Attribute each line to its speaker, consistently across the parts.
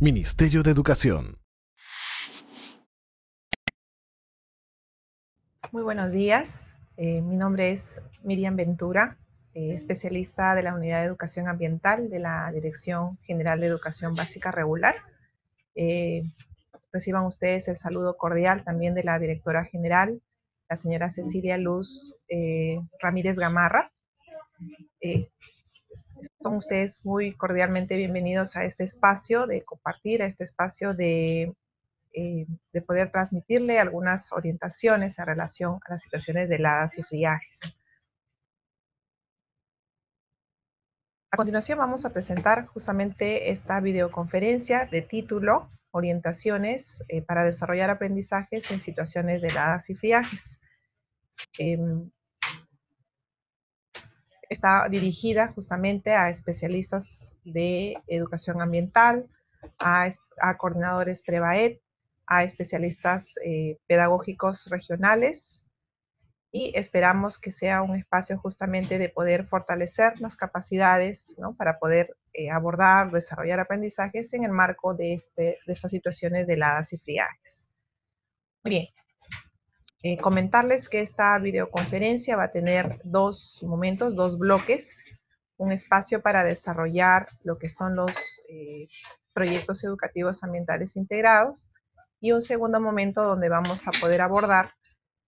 Speaker 1: Ministerio de Educación.
Speaker 2: Muy buenos días, mi nombre es Miriam Ventura, especialista de la Unidad de Educación Ambiental de la Dirección General de Educación Básica Regular. Reciban ustedes el saludo cordial también de la directora general, la señora Cecilia Luz Ramírez Gamarra. Son ustedes muy cordialmente bienvenidos a este espacio de compartir, a este espacio de poder transmitirle algunas orientaciones en relación a las situaciones de heladas y friajes. A continuación vamos a presentar justamente esta videoconferencia de título Orientaciones para desarrollar aprendizajes en situaciones de heladas y friajes. Está dirigida justamente a especialistas de educación ambiental, a coordinadores PREVAED, a especialistas pedagógicos regionales, y esperamos que sea un espacio justamente de poder fortalecer las capacidades, ¿no?, para poder abordar, desarrollar aprendizajes en el marco de estas situaciones de heladas y friajes. Muy bien. Comentarles que esta videoconferencia va a tener dos momentos, dos bloques, un espacio para desarrollar lo que son los proyectos educativos ambientales integrados y un segundo momento donde vamos a poder abordar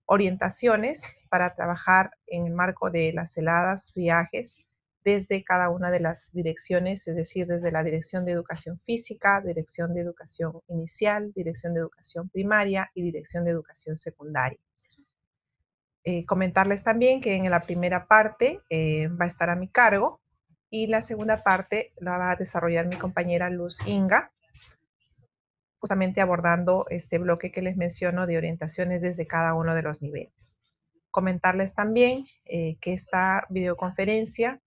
Speaker 2: orientaciones para trabajar en el marco de las heladas, friajes, desde cada una de las direcciones, es decir, desde la Dirección de Educación Física, Dirección de Educación Inicial, Dirección de Educación Primaria y Dirección de Educación Secundaria. Comentarles también que en la primera parte va a estar a mi cargo y la segunda parte la va a desarrollar mi compañera Luz Inga, justamente abordando este bloque que les menciono de orientaciones desde cada uno de los niveles. Comentarles también que esta videoconferencia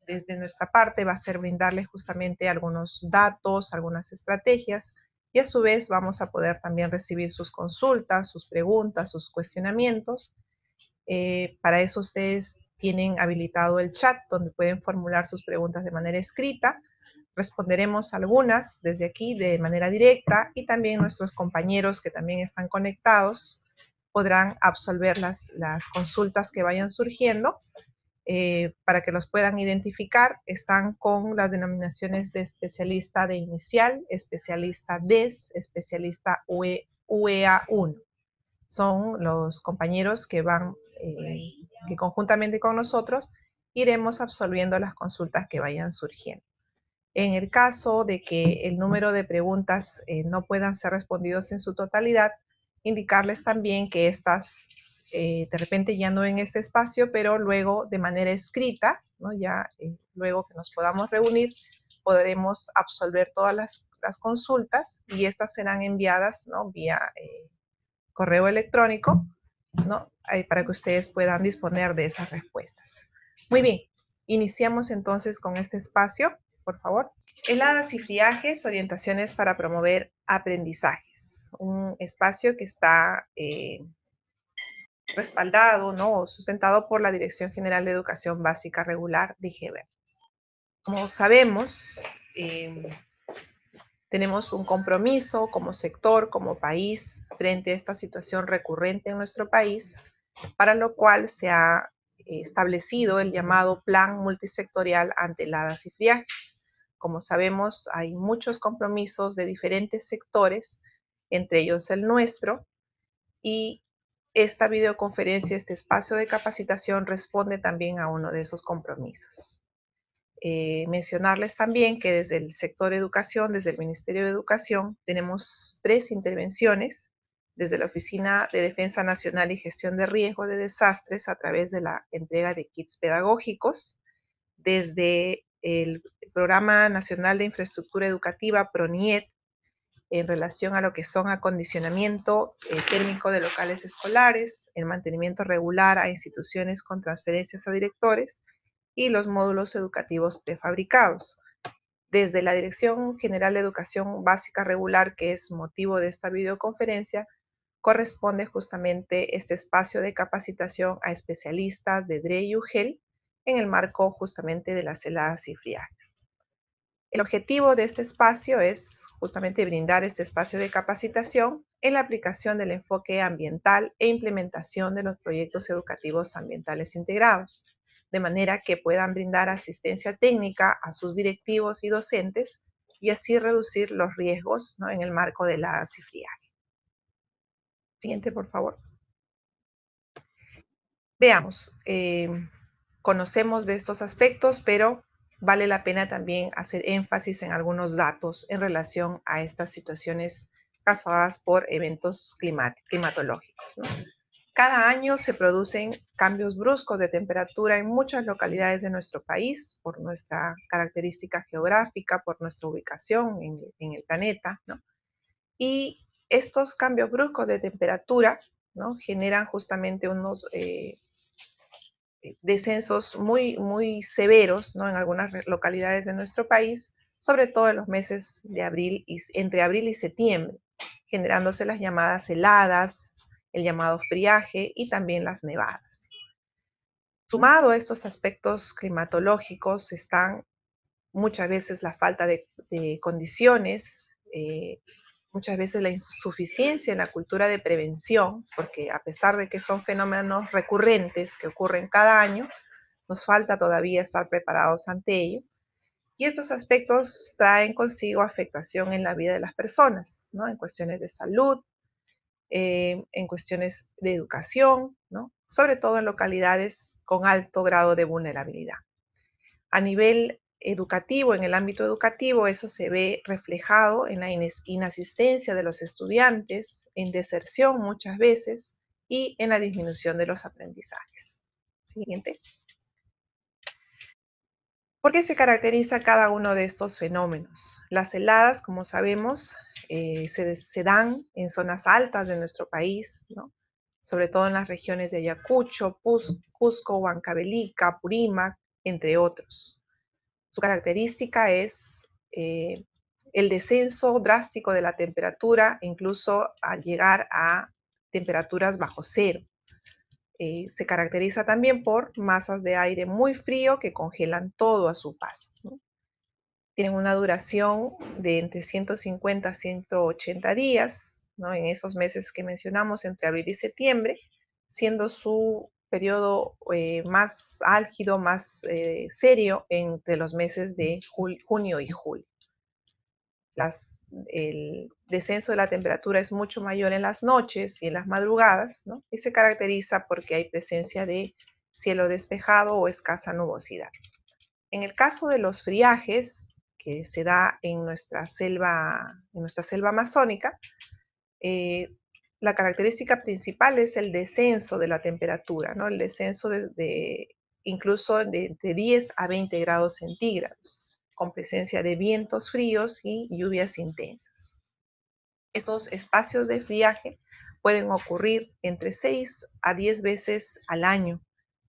Speaker 2: desde nuestra parte va a ser brindarles justamente algunos datos, algunas estrategias, y a su vez vamos a poder también recibir sus consultas, sus preguntas, sus cuestionamientos. Para eso ustedes tienen habilitado el chat donde pueden formular sus preguntas de manera escrita. Responderemos algunas desde aquí de manera directa y también nuestros compañeros que también están conectados podrán absolver las consultas que vayan surgiendo. Para que los puedan identificar, están con las denominaciones de especialista de inicial, especialista DES, especialista UEA1. Son los compañeros que van, que conjuntamente con nosotros iremos absolviendo las consultas que vayan surgiendo. En el caso de que el número de preguntas no puedan ser respondidos en su totalidad, indicarles también que estas de repente ya no en este espacio, pero luego de manera escrita, ¿no?, ya luego que nos podamos reunir, podremos absolver todas las consultas y estas serán enviadas, ¿no?, vía correo electrónico, ¿no?, para que ustedes puedan disponer de esas respuestas. Muy bien, iniciamos entonces con este espacio, por favor. Heladas y friajes, orientaciones para promover aprendizajes. Un espacio que está respaldado, ¿no?, sustentado por la Dirección General de Educación Básica Regular, DIGEBER. Como sabemos, tenemos un compromiso como sector, como país, frente a esta situación recurrente en nuestro país, para lo cual se ha establecido el llamado Plan Multisectorial ante heladas y friajes. Como sabemos, hay muchos compromisos de diferentes sectores, entre ellos el nuestro, y esta videoconferencia, este espacio de capacitación responde también a uno de esos compromisos. Mencionarles también que desde el sector educación, desde el Ministerio de Educación, tenemos 3 intervenciones, desde la Oficina de Defensa Nacional y Gestión de Riesgo de Desastres a través de la entrega de kits pedagógicos, desde el Programa Nacional de Infraestructura Educativa, PRONIET, en relación a lo que son acondicionamiento térmico de locales escolares, el mantenimiento regular a instituciones con transferencias a directores y los módulos educativos prefabricados. Desde la Dirección General de Educación Básica Regular, que es motivo de esta videoconferencia, corresponde justamente este espacio de capacitación a especialistas de DRE y UGEL en el marco justamente de las heladas y friajes. El objetivo de este espacio es justamente brindar este espacio de capacitación en la aplicación del enfoque ambiental e implementación de los proyectos educativos ambientales integrados, de manera que puedan brindar asistencia técnica a sus directivos y docentes y así reducir los riesgos, ¿no?, en el marco de la cifriaje. Siguiente, por favor. Veamos, conocemos de estos aspectos, pero vale la pena también hacer énfasis en algunos datos en relación a estas situaciones causadas por eventos climatológicos, ¿no? Cada año se producen cambios bruscos de temperatura en muchas localidades de nuestro país por nuestra característica geográfica, por nuestra ubicación en el planeta, ¿no? Y estos cambios bruscos de temperatura, ¿no?, generan justamente unos descensos muy severos, ¿no?, en algunas localidades de nuestro país, sobre todo en los meses de abril entre abril y septiembre, generándose las llamadas heladas, el llamado friaje y también las nevadas. Sumado a estos aspectos climatológicos están muchas veces la falta de condiciones, muchas veces la insuficiencia en la cultura de prevención, porque a pesar de que son fenómenos recurrentes que ocurren cada año, nos falta todavía estar preparados ante ello. Y estos aspectos traen consigo afectación en la vida de las personas, ¿no?, en cuestiones de salud, en cuestiones de educación, ¿no?, sobre todo en localidades con alto grado de vulnerabilidad. A nivel educativo, en el ámbito educativo, eso se ve reflejado en la inasistencia de los estudiantes, en deserción muchas veces y en la disminución de los aprendizajes. Siguiente. ¿Por qué se caracteriza cada uno de estos fenómenos? Las heladas, como sabemos, se dan en zonas altas de nuestro país, ¿no?, sobre todo en las regiones de Ayacucho, Cusco, Huancavelica, Apurímac, entre otros. Su característica es el descenso drástico de la temperatura, incluso al llegar a temperaturas bajo cero. Se caracteriza también por masas de aire muy frío que congelan todo a su paso, ¿no? Tienen una duración de entre 150 a 180 días, ¿no?, en esos meses que mencionamos, entre abril y septiembre, siendo su periodo más álgido, más serio, entre los meses de junio y julio. El descenso de la temperatura es mucho mayor en las noches y en las madrugadas, ¿no?, y se caracteriza porque hay presencia de cielo despejado o escasa nubosidad. En el caso de los friajes, que se da en nuestra selva amazónica, eh, la característica principal es el descenso de la temperatura, ¿no?, el descenso incluso de entre 10 a 20 grados centígrados, con presencia de vientos fríos y lluvias intensas. Estos espacios de friaje pueden ocurrir entre 6 a 10 veces al año,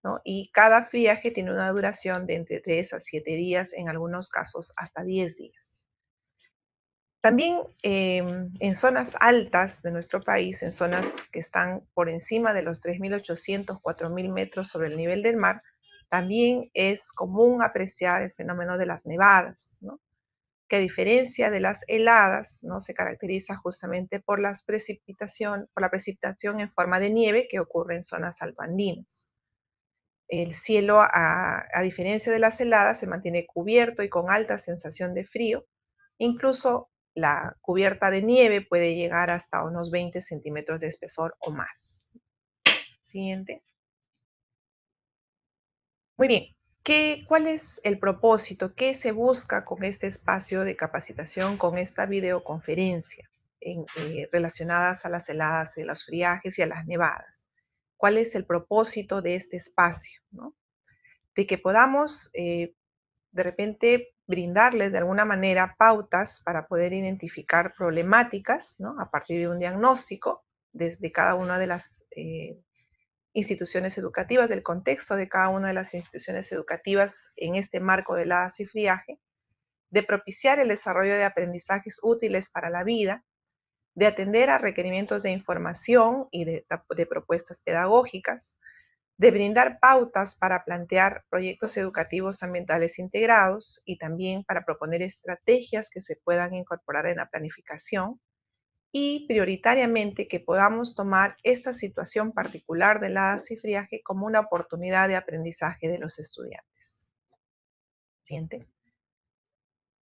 Speaker 2: ¿no?, y cada friaje tiene una duración de entre 3 a 7 días, en algunos casos hasta 10 días. También en zonas altas de nuestro país, en zonas que están por encima de los 3.800, 4.000 metros sobre el nivel del mar, también es común apreciar el fenómeno de las nevadas, ¿no?, que a diferencia de las heladas, ¿no?, se caracteriza justamente por la precipitación en forma de nieve que ocurre en zonas altoandinas. El cielo, a diferencia de las heladas, se mantiene cubierto y con alta sensación de frío. Incluso la cubierta de nieve puede llegar hasta unos 20 centímetros de espesor o más. Siguiente. Muy bien. ¿Cuál es el propósito? ¿Qué se busca con este espacio de capacitación, con esta videoconferencia relacionadas a las heladas, a los friajes y a las nevadas? ¿Cuál es el propósito de este espacio, ¿no? De que podamos de repente brindarles de alguna manera pautas para poder identificar problemáticas, ¿no?, a partir de un diagnóstico desde cada una de las instituciones educativas, del contexto de cada una de las instituciones educativas en este marco de la cifriaje, de propiciar el desarrollo de aprendizajes útiles para la vida, de atender a requerimientos de información y de propuestas pedagógicas, de brindar pautas para plantear proyectos educativos ambientales integrados y también para proponer estrategias que se puedan incorporar en la planificación y prioritariamente que podamos tomar esta situación particular del hada cifriaje como una oportunidad de aprendizaje de los estudiantes. Siguiente.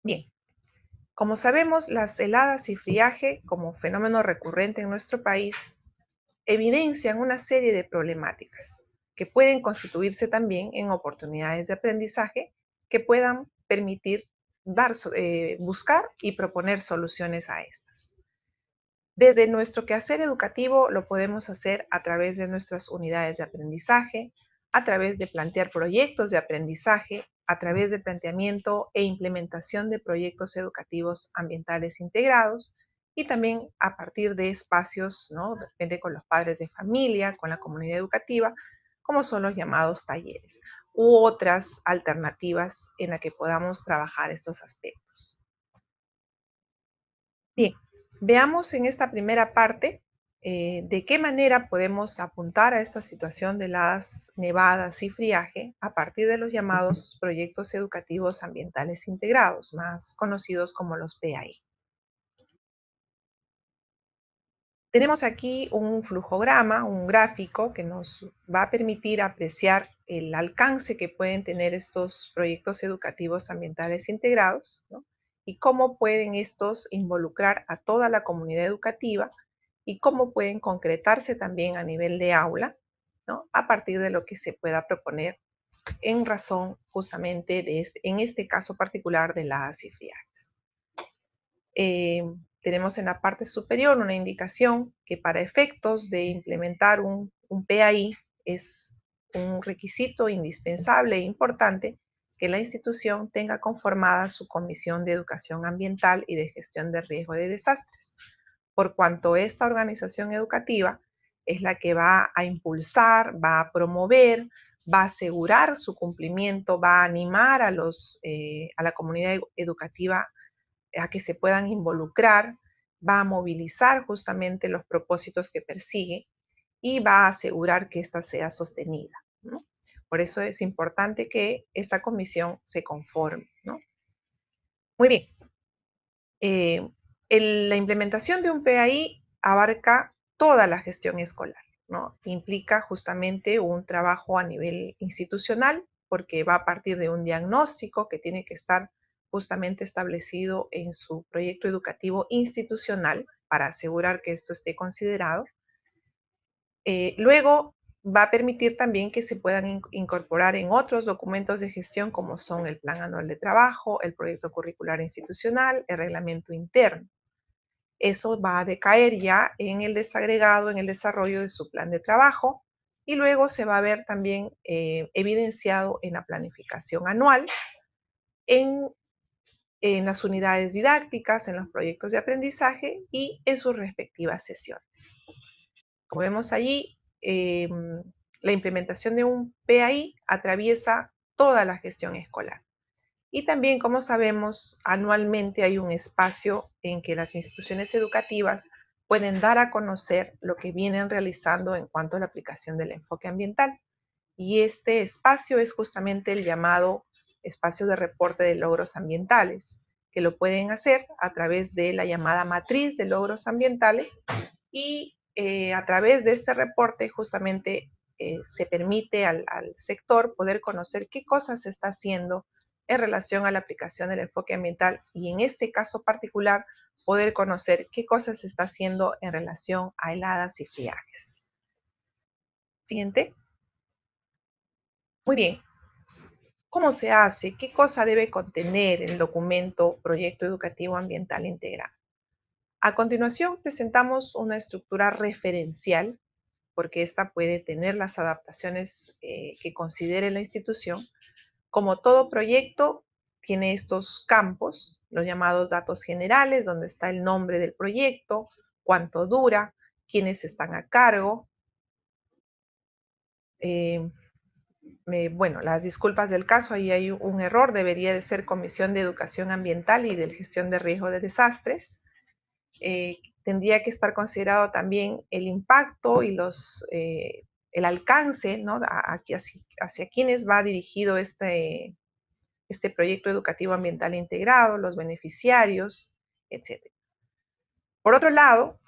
Speaker 2: Bien, como sabemos, las heladas y friaje, como fenómeno recurrente en nuestro país, evidencian una serie de problemáticas que pueden constituirse también en oportunidades de aprendizaje que puedan permitir buscar y proponer soluciones a estas. Desde nuestro quehacer educativo lo podemos hacer a través de nuestras unidades de aprendizaje, a través de plantear proyectos de aprendizaje, a través del planteamiento e implementación de proyectos educativos ambientales integrados y también a partir de espacios, ¿no? De repente con los padres de familia, con la comunidad educativa, como son los llamados talleres, u otras alternativas en las que podamos trabajar estos aspectos. Bien, veamos en esta primera parte de qué manera podemos apuntar a esta situación de las nevadas y friaje a partir de los llamados proyectos educativos ambientales integrados, más conocidos como los PAI. Tenemos aquí un flujograma, un gráfico que nos va a permitir apreciar el alcance que pueden tener estos proyectos educativos ambientales integrados, ¿no? Y cómo pueden estos involucrar a toda la comunidad educativa y cómo pueden concretarse también a nivel de aula, ¿no? A partir de lo que se pueda proponer en razón justamente en este caso particular de la ACIFIA. Tenemos en la parte superior una indicación que para efectos de implementar un PAI es un requisito indispensable e importante que la institución tenga conformada su Comisión de Educación Ambiental y de Gestión de Riesgo de Desastres, por cuanto esta organización educativa es la que va a impulsar, va a promover, va a asegurar su cumplimiento, va a animar a la comunidad educativa a que se puedan involucrar, va a movilizar justamente los propósitos que persigue y va a asegurar que ésta sea sostenida, ¿no? Por eso es importante que esta comisión se conforme, ¿no? Muy bien. Eh, la implementación de un PAI abarca toda la gestión escolar, ¿no? Implica justamente un trabajo a nivel institucional porque va a partir de un diagnóstico que tiene que estar justamente establecido en su proyecto educativo institucional para asegurar que esto esté considerado. Luego va a permitir también que se puedan incorporar en otros documentos de gestión como son el Plan Anual de Trabajo, el Proyecto Curricular Institucional, el Reglamento Interno. Eso va a decaer ya en el desagregado, en el desarrollo de su plan de trabajo y luego se va a ver también evidenciado en la planificación anual, en, en las unidades didácticas, en los proyectos de aprendizaje y en sus respectivas sesiones. Como vemos allí, la implementación de un PAI atraviesa toda la gestión escolar. Y también, como sabemos, anualmente hay un espacio en que las instituciones educativas pueden dar a conocer lo que vienen realizando en cuanto a la aplicación del enfoque ambiental. Y este espacio es justamente el llamado espacio de reporte de logros ambientales, que lo pueden hacer a través de la llamada matriz de logros ambientales y a través de este reporte justamente se permite al sector poder conocer qué cosas se está haciendo en relación a la aplicación del enfoque ambiental y en este caso particular poder conocer qué cosas se está haciendo en relación a heladas y friajes. Siguiente. Muy bien. ¿Cómo se hace? ¿Qué cosa debe contener el documento Proyecto Educativo Ambiental Integral? A continuación, presentamos una estructura referencial, porque esta puede tener las adaptaciones que considere la institución. Como todo proyecto, tiene estos campos, los llamados datos generales, donde está el nombre del proyecto, cuánto dura, quiénes están a cargo. Bueno, las disculpas del caso, ahí hay un error, debería de ser Comisión de Educación Ambiental y de Gestión de Riesgo de Desastres. Tendría que estar considerado también el impacto y el alcance, ¿no? Hacia quienes va dirigido este proyecto educativo ambiental integrado, los beneficiarios, etc. Por otro lado,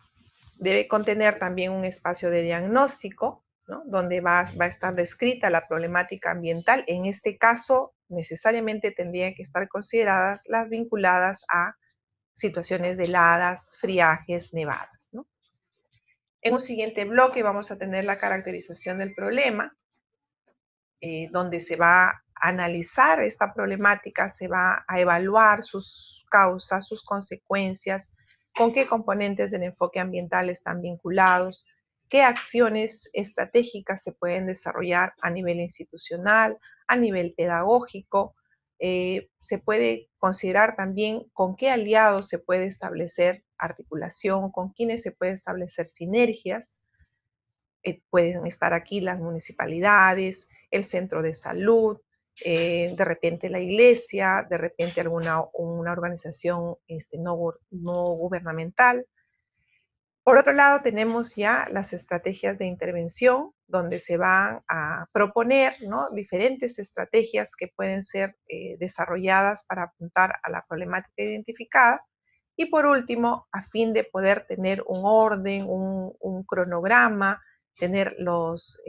Speaker 2: debe contener también un espacio de diagnóstico, ¿no? Donde va a estar descrita la problemática ambiental. En este caso, necesariamente tendrían que estar consideradas las vinculadas a situaciones de heladas, friajes, nevadas, ¿no? En un siguiente bloque vamos a tener la caracterización del problema, donde se va a analizar esta problemática, se va a evaluar sus causas, sus consecuencias, con qué componentes del enfoque ambiental están vinculados, qué acciones estratégicas se pueden desarrollar a nivel institucional, a nivel pedagógico. Se puede considerar también con qué aliados se puede establecer articulación, con quiénes se puede establecer sinergias. Pueden estar aquí las municipalidades, el centro de salud, de repente la iglesia, de repente una organización no gubernamental. Por otro lado, tenemos ya las estrategias de intervención, donde se van a proponer, ¿no?, diferentes estrategias que pueden ser desarrolladas para apuntar a la problemática identificada. Y por último, a fin de poder tener un orden, un cronograma, tener los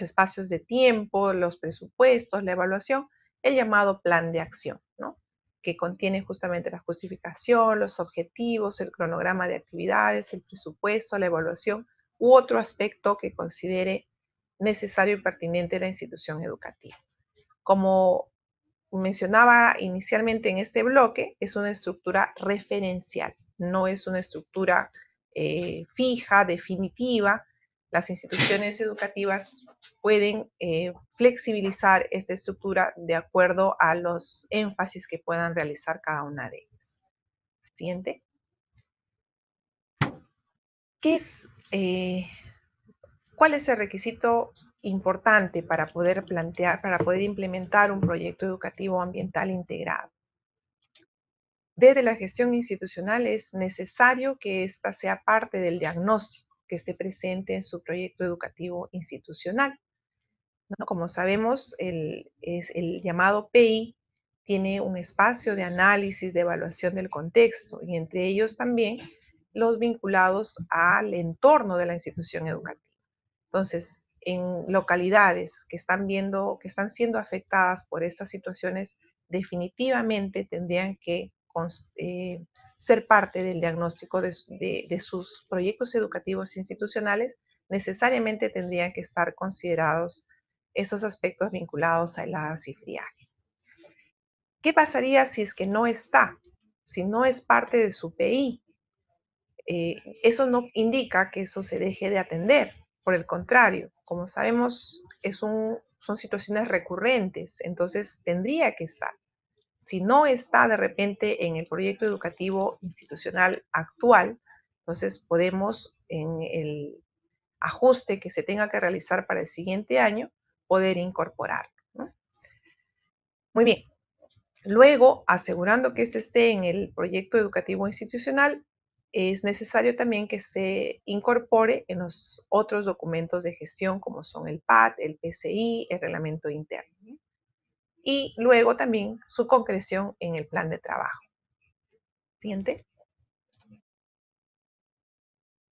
Speaker 2: espacios de tiempo, los presupuestos, la evaluación, el llamado plan de acción, ¿no?, que contiene justamente la justificación, los objetivos, el cronograma de actividades, el presupuesto, la evaluación u otro aspecto que considere necesario y pertinente la institución educativa. Como mencionaba inicialmente en este bloque, es una estructura referencial, no es una estructura fija, definitiva. Las instituciones educativas pueden flexibilizar esta estructura de acuerdo a los énfasis que puedan realizar cada una de ellas. Siguiente. ¿Cuál es el requisito importante para poder implementar un proyecto educativo ambiental integrado? Desde la gestión institucional es necesario que ésta sea parte del diagnóstico que esté presente en su proyecto educativo institucional, ¿no? Como sabemos, el llamado PI tiene un espacio de análisis, de evaluación del contexto, y entre ellos también los vinculados al entorno de la institución educativa. Entonces, en localidades que están siendo afectadas por estas situaciones, definitivamente tendrían que ser parte del diagnóstico de sus proyectos educativos institucionales. Necesariamente tendrían que estar considerados esos aspectos vinculados a heladas y friaje. ¿Qué pasaría si es que no está? Si no es parte de su PI. Eso no indica que eso se deje de atender. Por el contrario, como sabemos, son situaciones recurrentes, entonces tendría que estar. Si no está de repente en el proyecto educativo institucional actual, entonces podemos, en el ajuste que se tenga que realizar para el siguiente año, poder incorporarlo, ¿no? Muy bien. Luego, asegurando que este esté en el proyecto educativo institucional, es necesario también que se incorpore en los otros documentos de gestión, como son el PAT, el PCI, el reglamento interno, ¿no? Y luego también su concreción en el plan de trabajo. Siguiente.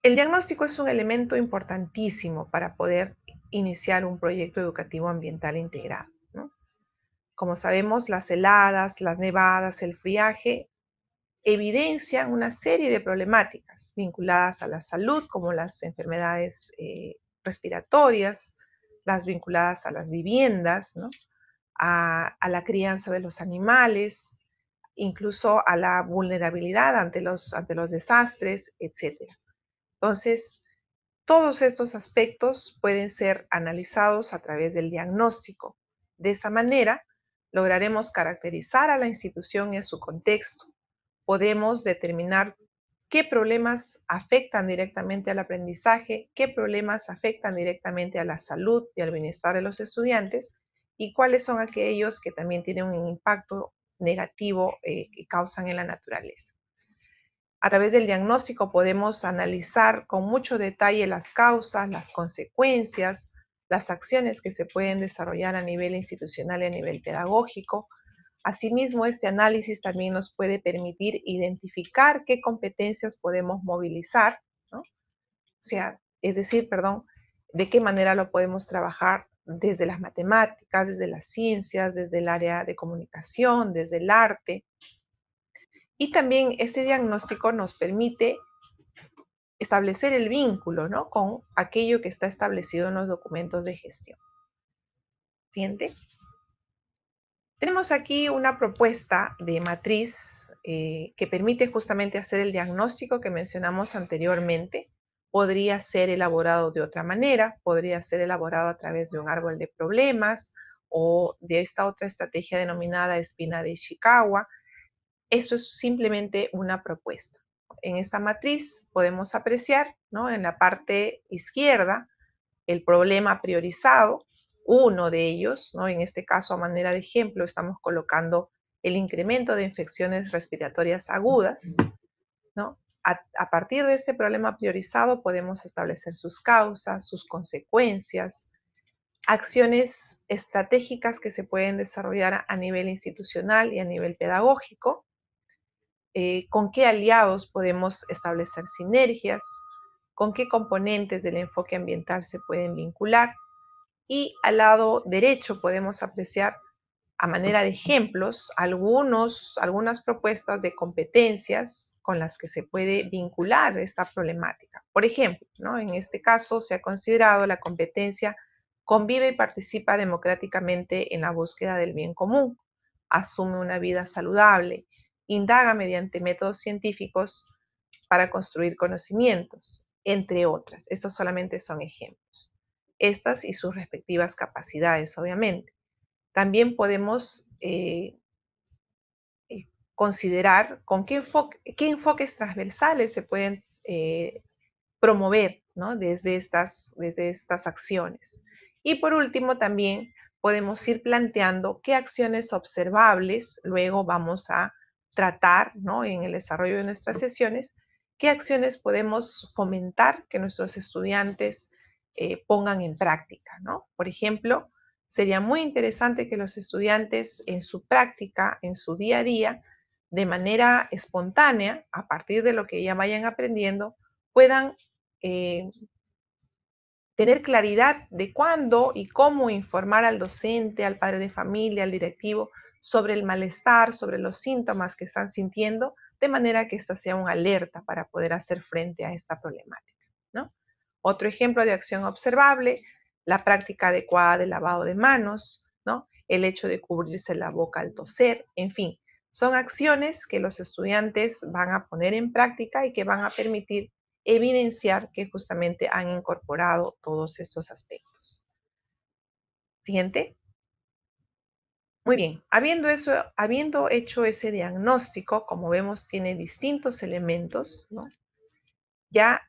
Speaker 2: El diagnóstico es un elemento importantísimo para poder iniciar un proyecto educativo ambiental integrado, ¿no? Como sabemos, las heladas, las nevadas, el friaje evidencian una serie de problemáticas vinculadas a la salud, como las enfermedades respiratorias, las vinculadas a las viviendas, ¿no?, a la crianza de los animales, incluso a la vulnerabilidad ante los desastres, etc. Entonces, todos estos aspectos pueden ser analizados a través del diagnóstico. De esa manera, lograremos caracterizar a la institución y a su contexto. Podemos determinar qué problemas afectan directamente al aprendizaje, qué problemas afectan directamente a la salud y al bienestar de los estudiantes, y cuáles son aquellos que también tienen un impacto negativo que causan en la naturaleza. A través del diagnóstico podemos analizar con mucho detalle las causas, las consecuencias, las acciones que se pueden desarrollar a nivel institucional y a nivel pedagógico. Asimismo, este análisis también nos puede permitir identificar qué competencias podemos movilizar, ¿no? Es decir, perdón, de qué manera lo podemos trabajar desde las matemáticas, desde las ciencias, desde el área de comunicación, desde el arte. Y también este diagnóstico nos permite establecer el vínculo, ¿no?, con aquello que está establecido en los documentos de gestión. Siguiente. Tenemos aquí una propuesta de matriz que permite justamente hacer el diagnóstico que mencionamos anteriormente. Podría ser elaborado de otra manera, podría ser elaborado a través de un árbol de problemas o de esta otra estrategia denominada espina de Ishikawa. Esto es simplemente una propuesta. En esta matriz podemos apreciar, ¿no?, en la parte izquierda, el problema priorizado, uno de ellos, ¿no? En este caso, a manera de ejemplo, estamos colocando el incremento de infecciones respiratorias agudas, ¿no? A partir de este problema priorizado podemos establecer sus causas, sus consecuencias, acciones estratégicas que se pueden desarrollar a nivel institucional y a nivel pedagógico, con qué aliados podemos establecer sinergias, con qué componentes del enfoque ambiental se pueden vincular. Y al lado derecho podemos apreciar, a manera de ejemplos, algunas propuestas de competencias con las que se puede vincular esta problemática. Por ejemplo, ¿no?, en este caso se ha considerado la competencia convive y participa democráticamente en la búsqueda del bien común, asume una vida saludable, indaga mediante métodos científicos para construir conocimientos, entre otras. Estos solamente son ejemplos. Estas y sus respectivas capacidades, obviamente. También podemos considerar con qué enfoques transversales se pueden promover, ¿no?, desde estas acciones. Y por último, también podemos ir planteando qué acciones observables luego vamos a tratar, ¿no?, en el desarrollo de nuestras sesiones, qué acciones podemos fomentar que nuestros estudiantes pongan en práctica, ¿no? Por ejemplo, sería muy interesante que los estudiantes en su práctica, en su día a día, de manera espontánea, a partir de lo que ya vayan aprendiendo, puedan eh, tener claridad de cuándo y cómo informar al docente, al padre de familia, al directivo, sobre el malestar, sobre los síntomas que están sintiendo, de manera que esta sea una alerta para poder hacer frente a esta problemática, ¿no? Otro ejemplo de acción observable, la práctica adecuada del lavado de manos, ¿no?, el hecho de cubrirse la boca al toser, en fin, son acciones que los estudiantes van a poner en práctica y que van a permitir evidenciar que justamente han incorporado todos estos aspectos. Siguiente. Muy bien, habiendo hecho ese diagnóstico, como vemos, tiene distintos elementos, ¿no? Ya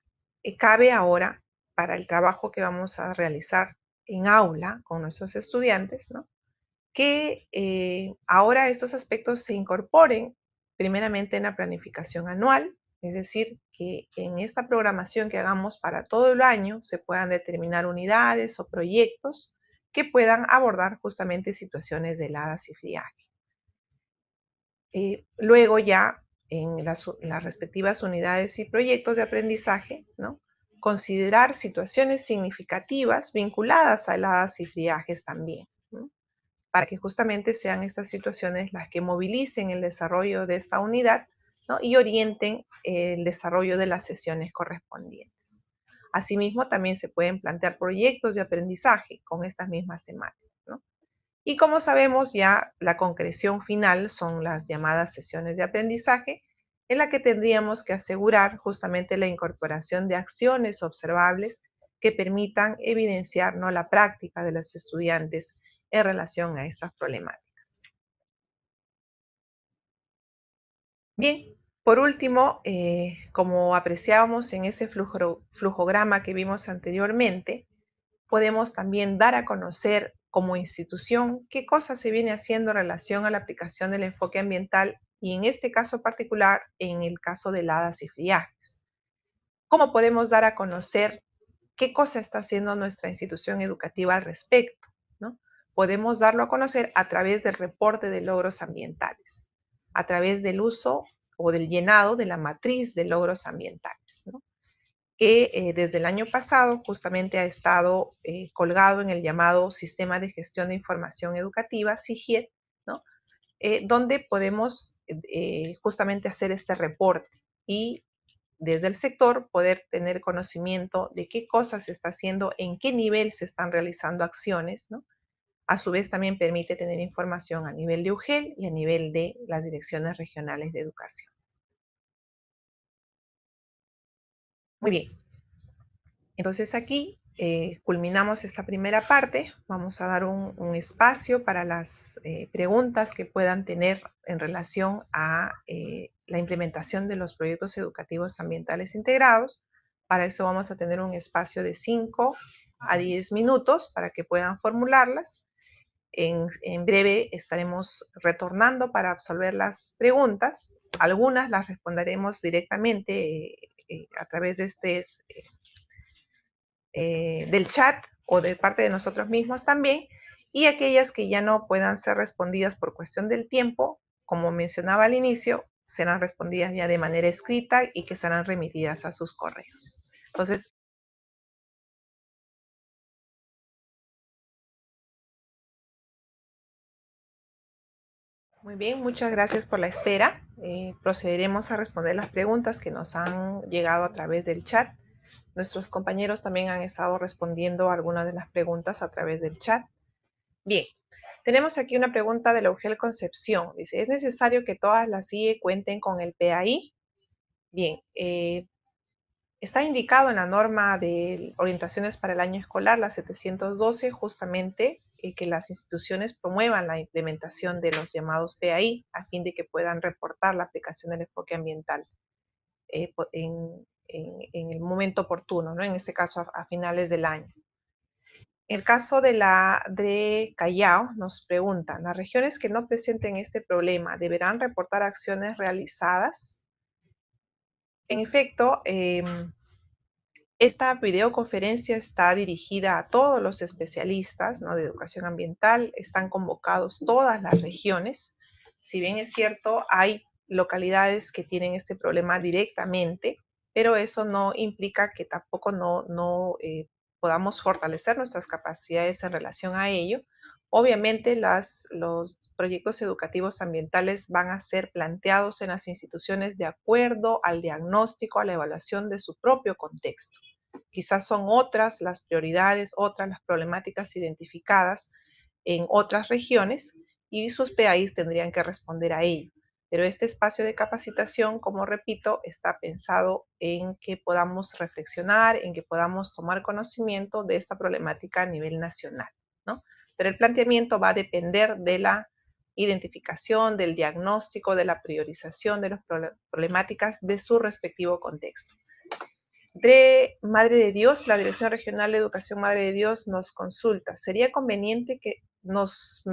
Speaker 2: cabe ahora, para el trabajo que vamos a realizar en aula con nuestros estudiantes, ¿no?, que ahora estos aspectos se incorporen primeramente en la planificación anual, es decir, que en esta programación que hagamos para todo el año se puedan determinar unidades o proyectos que puedan abordar justamente situaciones de heladas y friaje. Luego ya en las respectivas unidades y proyectos de aprendizaje, ¿no?, considerar situaciones significativas vinculadas a heladas y friajes también, ¿no?, para que justamente sean estas situaciones las que movilicen el desarrollo de esta unidad, ¿no?, y orienten el desarrollo de las sesiones correspondientes. Asimismo, también se pueden plantear proyectos de aprendizaje con estas mismas temáticas, ¿no? Y como sabemos, ya la concreción final son las llamadas sesiones de aprendizaje, en la que tendríamos que asegurar justamente la incorporación de acciones observables que permitan evidenciar, ¿no?, la práctica de los estudiantes en relación a estas problemáticas. Bien, por último, como apreciábamos en este flujograma que vimos anteriormente, podemos también dar a conocer como institución qué cosas se viene haciendo en relación a la aplicación del enfoque ambiental y en este caso particular, en el caso de heladas y friajes. ¿Cómo podemos dar a conocer qué cosa está haciendo nuestra institución educativa al respecto, ¿no? Podemos darlo a conocer a través del reporte de logros ambientales, a través del uso o del llenado de la matriz de logros ambientales, ¿no? Que desde el año pasado justamente ha estado colgado en el llamado Sistema de Gestión de Información Educativa, SIGIED, ¿no? Donde podemos justamente hacer este reporte y desde el sector poder tener conocimiento de qué cosas se está haciendo, en qué nivel se están realizando acciones, ¿no? A su vez también permite tener información a nivel de UGEL y a nivel de las direcciones regionales de educación. Muy bien. Entonces aquí culminamos esta primera parte. Vamos a dar un espacio para las preguntas que puedan tener en relación a la implementación de los proyectos educativos ambientales integrados. Para eso vamos a tener un espacio de 5 a 10 minutos para que puedan formularlas. En breve estaremos retornando para absolver las preguntas. Algunas las responderemos directamente a través de del chat o de parte de nosotros mismos también, y aquellas que ya no puedan ser respondidas por cuestión del tiempo, como mencionaba al inicio, serán respondidas ya de manera escrita y que serán remitidas a sus correos. Entonces, muy bien, muchas gracias por la espera. Procederemos a responder las preguntas que nos han llegado a través del chat. Nuestros compañeros también han estado respondiendo algunas de las preguntas a través del chat. Bien, tenemos aquí una pregunta de la Urgel Concepción. Dice, ¿es necesario que todas las IE cuenten con el PAI? Bien, está indicado en la norma de orientaciones para el año escolar, la 712, justamente que las instituciones promuevan la implementación de los llamados PAI a fin de que puedan reportar la aplicación del enfoque ambiental en el momento oportuno, ¿no? En este caso a finales del año. El caso de la de Callao nos pregunta, ¿las regiones que no presenten este problema deberán reportar acciones realizadas? En efecto, esta videoconferencia está dirigida a todos los especialistas, ¿no?, de educación ambiental. Están convocados todas las regiones. Si bien es cierto, hay localidades que tienen este problema directamente, pero eso no implica que tampoco no podamos fortalecer nuestras capacidades en relación a ello. Obviamente, los proyectos educativos ambientales van a ser planteados en las instituciones de acuerdo al diagnóstico, a la evaluación de su propio contexto. Quizás son otras las prioridades, otras las problemáticas identificadas en otras regiones y sus PAIs tendrían que responder a ello. Pero este espacio de capacitación, como repito, está pensado en que podamos reflexionar, en que podamos tomar conocimiento de esta problemática a nivel nacional, ¿no? Pero el planteamiento va a depender de la identificación, del diagnóstico, de la priorización de las problemáticas de su respectivo contexto. De Madre de Dios, la Dirección Regional de Educación Madre de Dios nos consulta. Sería conveniente que nos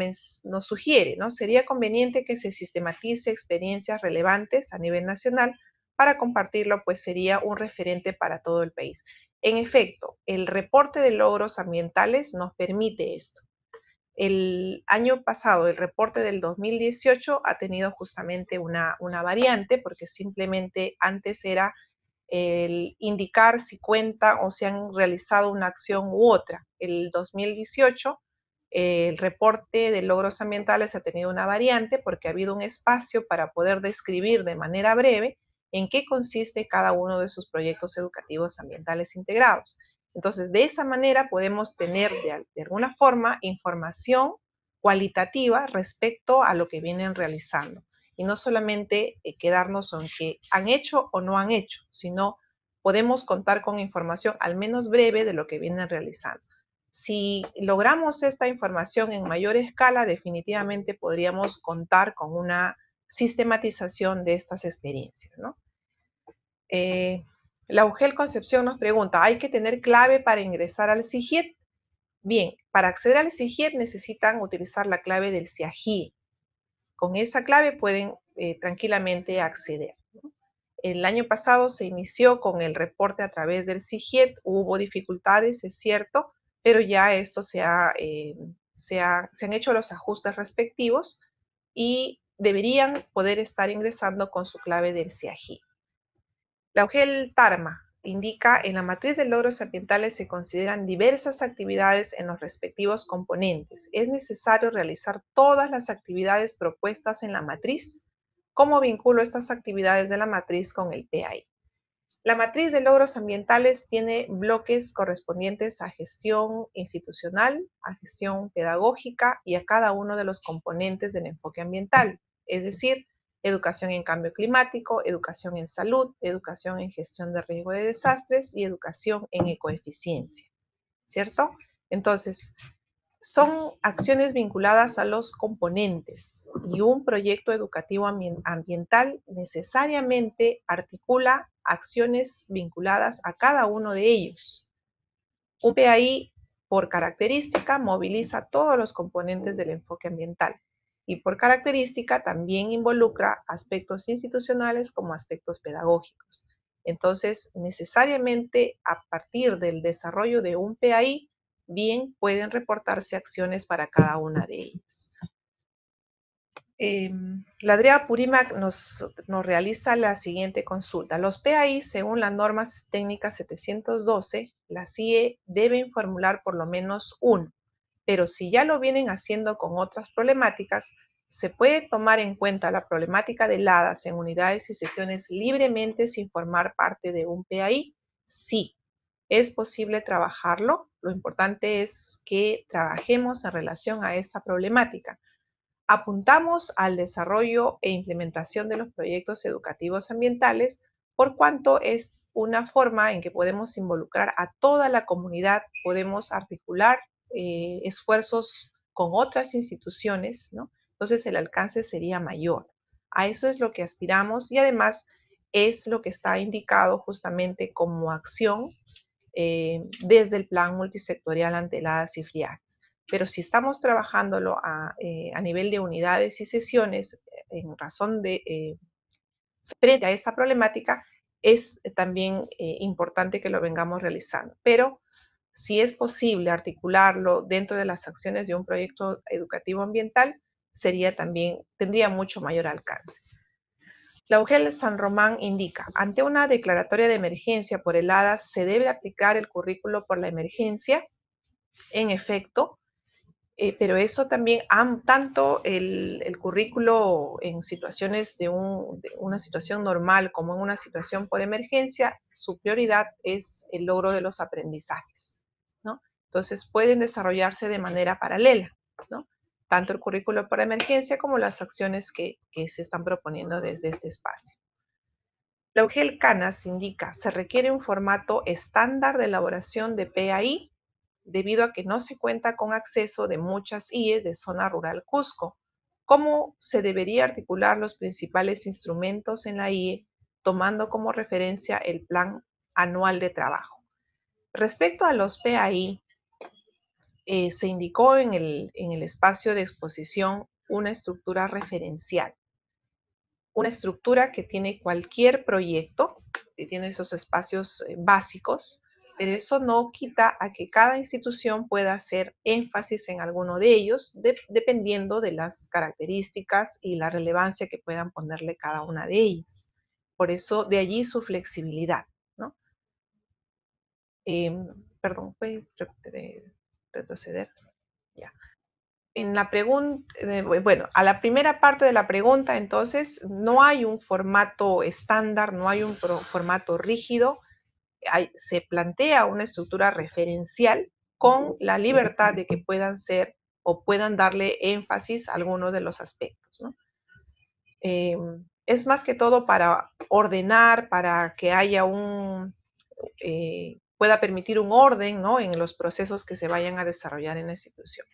Speaker 2: sugiere, ¿no? Sería conveniente que se sistematice experiencias relevantes a nivel nacional para compartirlo, pues sería un referente para todo el país. En efecto, el reporte de logros ambientales nos permite esto. El año pasado, el reporte del 2018 ha tenido justamente una variante, porque simplemente antes era el indicar si cuenta o si han realizado una acción u otra. El 2018, el reporte de logros ambientales ha tenido una variante porque ha habido un espacio para poder describir de manera breve en qué consiste cada uno de sus proyectos educativos ambientales integrados. Entonces, de esa manera podemos tener de alguna forma información cualitativa respecto a lo que vienen realizando y no solamente quedarnos en que han hecho o no han hecho, sino podemos contar con información al menos breve de lo que vienen realizando. Si logramos esta información en mayor escala, definitivamente podríamos contar con una sistematización de estas experiencias, ¿no? La UGEL Concepción nos pregunta, ¿hay que tener clave para ingresar al SIGIET? Bien, para acceder al SIGIET necesitan utilizar la clave del SIAGIE. Con esa clave pueden tranquilamente acceder, ¿no? El año pasado se inició con el reporte a través del CIGIET, hubo dificultades, es cierto, pero ya esto se han hecho los ajustes respectivos y deberían poder estar ingresando con su clave del CIAGI. La UGEL Tarma indica: en la matriz de logros ambientales se consideran diversas actividades en los respectivos componentes. Es necesario realizar todas las actividades propuestas en la matriz. ¿Cómo vinculo estas actividades de la matriz con el PAI? La matriz de logros ambientales tiene bloques correspondientes a gestión institucional, a gestión pedagógica y a cada uno de los componentes del enfoque ambiental, es decir, educación en cambio climático, educación en salud, educación en gestión de riesgo de desastres y educación en ecoeficiencia, ¿cierto? Entonces, son acciones vinculadas a los componentes y un proyecto educativo ambiental necesariamente articula acciones vinculadas a cada uno de ellos. Un PAI, por característica, moviliza todos los componentes del enfoque ambiental y por característica también involucra aspectos institucionales como aspectos pedagógicos. Entonces, necesariamente a partir del desarrollo de un PAI, bien pueden reportarse acciones para cada una de ellas. La Adrià Purímac nos realiza la siguiente consulta. Los PAI, según las normas técnicas 712, la CIE deben formular por lo menos uno, pero si ya lo vienen haciendo con otras problemáticas, ¿se puede tomar en cuenta la problemática de heladas en unidades y sesiones libremente sin formar parte de un PAI? Sí, es posible trabajarlo. Lo importante es que trabajemos en relación a esta problemática. Apuntamos al desarrollo e implementación de los proyectos educativos ambientales, por cuanto es una forma en que podemos involucrar a toda la comunidad, podemos articular esfuerzos con otras instituciones, ¿no? Entonces el alcance sería mayor. A eso es lo que aspiramos y además es lo que está indicado justamente como acción desde el plan multisectorial ante heladas y friajes. Pero si estamos trabajándolo a nivel de unidades y sesiones en razón de frente a esta problemática, es también importante que lo vengamos realizando. Pero si es posible articularlo dentro de las acciones de un proyecto educativo ambiental, tendría mucho mayor alcance. La UGEL San Román indica: ante una declaratoria de emergencia por heladas, ¿se debe aplicar el currículo por la emergencia? En efecto, pero eso también, tanto el currículo en situaciones de una situación normal como en una situación por emergencia, su prioridad es el logro de los aprendizajes, ¿no? Entonces pueden desarrollarse de manera paralela, ¿no? Tanto el currículo por emergencia como las acciones que se están proponiendo desde este espacio. La UGEL Canas indica: se requiere un formato estándar de elaboración de PAI debido a que no se cuenta con acceso de muchas IES de zona rural Cusco. ¿Cómo se debería articular los principales instrumentos en la IE tomando como referencia el Plan Anual de Trabajo? Respecto a los PAI, se indicó en el espacio de exposición una estructura referencial, una estructura que tiene cualquier proyecto, que tiene estos espacios básicos, pero eso no quita a que cada institución pueda hacer énfasis en alguno de ellos, dependiendo de las características y la relevancia que puedan ponerle cada una de ellas. Por eso, de allí su flexibilidad, ¿no? Perdón, ¿puede retroceder? Ya. En la pregunta, bueno, a la primera parte de la pregunta, entonces, no hay un formato estándar, no hay un formato rígido, se plantea una estructura referencial con la libertad de que puedan ser o puedan darle énfasis a algunos de los aspectos, ¿no? Es más que todo para ordenar, para que haya pueda permitir un orden, ¿no?, en los procesos que se vayan a desarrollar en la institución.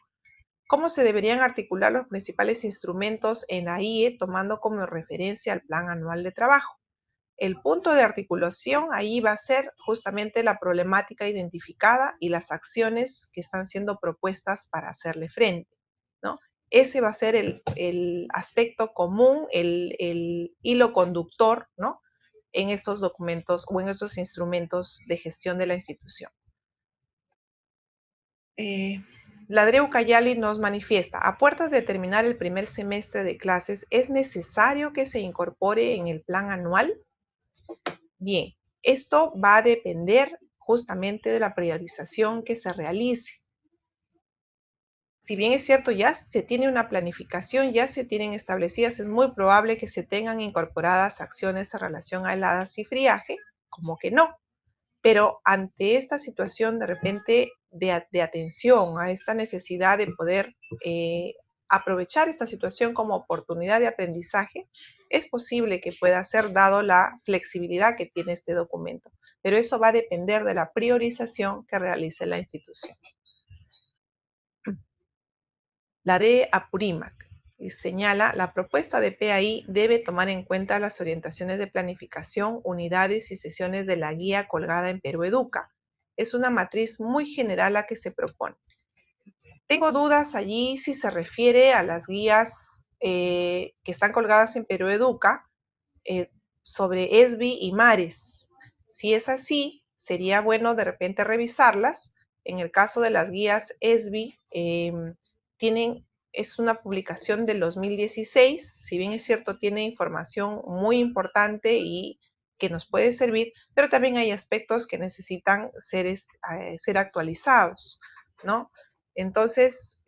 Speaker 2: ¿Cómo se deberían articular los principales instrumentos en la IE tomando como referencia el Plan Anual de Trabajo? El punto de articulación ahí va a ser justamente la problemática identificada y las acciones que están siendo propuestas para hacerle frente, ¿no? ese va a ser el aspecto común, el hilo conductor, ¿no?, en estos documentos o en estos instrumentos de gestión de la institución. La DRE Ucayali nos manifiesta: a puertas de terminar el primer semestre de clases, ¿es necesario que se incorpore en el plan anual? Bien, esto va a depender justamente de la priorización que se realice. Si bien es cierto, ya se tiene una planificación, ya se tienen establecidas, es muy probable que se tengan incorporadas acciones en relación a heladas y friaje, como que no. Pero ante esta situación de repente de atención a esta necesidad de poder aprovechar esta situación como oportunidad de aprendizaje, es posible que pueda ser dado la flexibilidad que tiene este documento. Pero eso va a depender de la priorización que realice la institución. La de Apurímac señala: la propuesta de PAI debe tomar en cuenta las orientaciones de planificación, unidades y sesiones de la guía colgada en Perú Educa. Es una matriz muy general la que se propone. Tengo dudas allí si se refiere a las guías que están colgadas en Perú Educa sobre ESBI y Mares. Si es así, sería bueno de repente revisarlas. En el caso de las guías ESBI, es una publicación del 2016, si bien es cierto, tiene información muy importante y que nos puede servir, pero también hay aspectos que necesitan ser actualizados, ¿no? Entonces,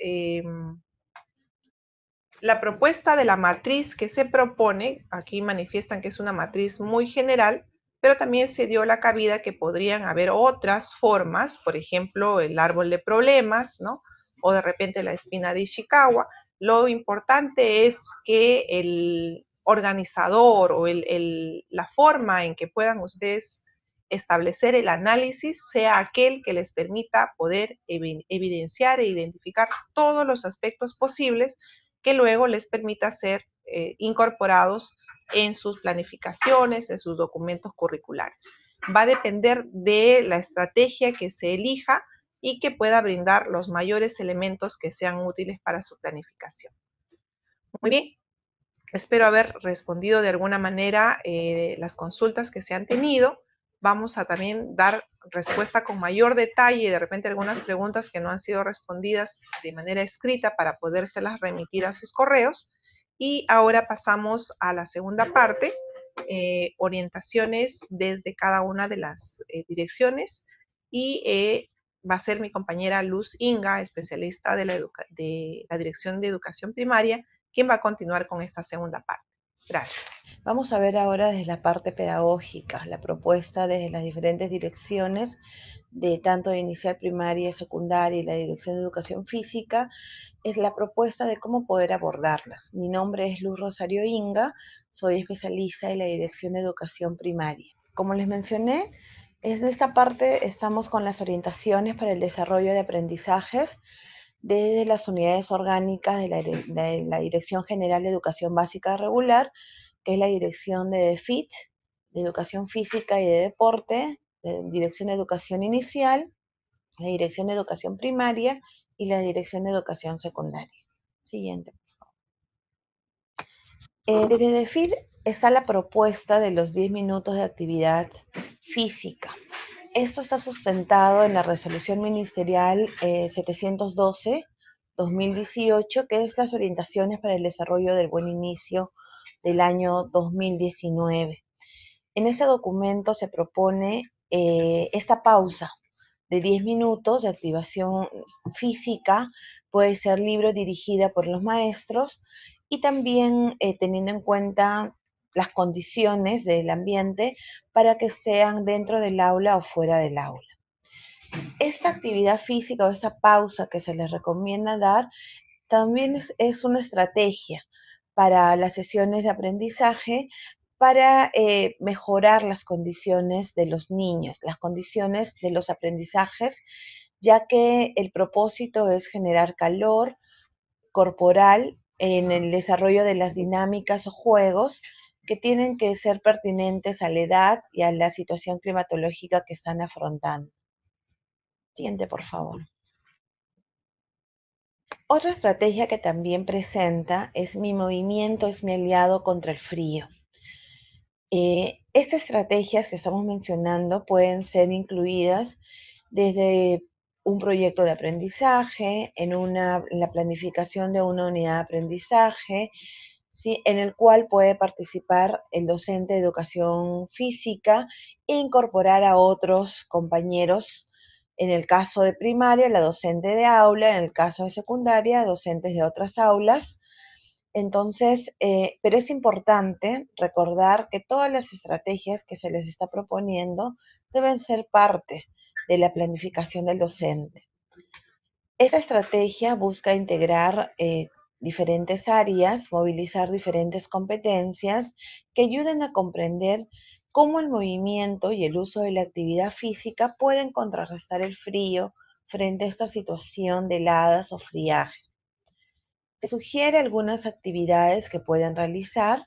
Speaker 2: la propuesta de la matriz que se propone, aquí manifiestan que es una matriz muy general, pero también se dio la cabida que podrían haber otras formas, por ejemplo, el árbol de problemas, ¿no?, o de repente la espina de Ishikawa. Lo importante es que el organizador o la forma en que puedan ustedes establecer el análisis sea aquel que les permita poder evidenciar e identificar todos los aspectos posibles que luego les permita ser incorporados en sus planificaciones, en sus documentos curriculares. Va a depender de la estrategia que se elija y que pueda brindar los mayores elementos que sean útiles para su planificación. Muy bien, espero haber respondido de alguna manera las consultas que se han tenido. Vamos a también dar respuesta con mayor detalle, de repente algunas preguntas que no han sido respondidas de manera escrita para podérselas remitir a sus correos. Y ahora pasamos a la segunda parte, orientaciones desde cada una de las direcciones. Y va a ser mi compañera Luz Inga, especialista de la Dirección de Educación Primaria, quien va a continuar con esta segunda parte. Gracias.
Speaker 1: Vamos a ver ahora desde la parte pedagógica, la propuesta desde las diferentes direcciones de tanto de inicial, primaria, secundaria y la Dirección de Educación Física, es la propuesta de cómo poder abordarlas. Mi nombre es Luz Rosario Inga, soy especialista en la Dirección de Educación Primaria. Como les mencioné, en esta parte estamos con las orientaciones para el desarrollo de aprendizajes desde las unidades orgánicas de la Dirección General de Educación Básica Regular, que es la Dirección de DEFIT, de Educación Física y de Deporte, de Dirección de Educación Inicial, la Dirección de Educación Primaria y la Dirección de Educación Secundaria. Siguiente. Desde DEFIT está la propuesta de los 10 minutos de actividad física. Esto está sustentado en la resolución ministerial 712-2018, que es las orientaciones para el desarrollo del buen inicio del año 2019. En ese documento se propone esta pausa de 10 minutos de activación física, puede ser libre o dirigida por los maestros, y también teniendo en cuenta las condiciones del ambiente para que sean dentro del aula o fuera del aula. Esta actividad física o esta pausa que se les recomienda dar también es una estrategia para las sesiones de aprendizaje para mejorar las condiciones de los niños, las condiciones de los aprendizajes, ya que el propósito es generar calor corporal en el desarrollo de las dinámicas o juegos que tienen que ser pertinentes a la edad y a la situación climatológica que están afrontando. Siguiente, por favor. Otra estrategia que también presenta es mi movimiento es mi aliado contra el frío. Estas estrategias que estamos mencionando pueden ser incluidas desde un proyecto de aprendizaje, en la planificación de una unidad de aprendizaje, ¿sí? En el cual puede participar el docente de educación física e incorporar a otros compañeros. En el caso de primaria, la docente de aula; en el caso de secundaria, docentes de otras aulas. Entonces, pero es importante recordar que todas las estrategias que se les está proponiendo deben ser parte de la planificación del docente. Esta estrategia busca integrar diferentes áreas, movilizar diferentes competencias que ayuden a comprender cómo el movimiento y el uso de la actividad física pueden contrarrestar el frío frente a esta situación de heladas o friaje. Se sugiere algunas actividades que pueden realizar,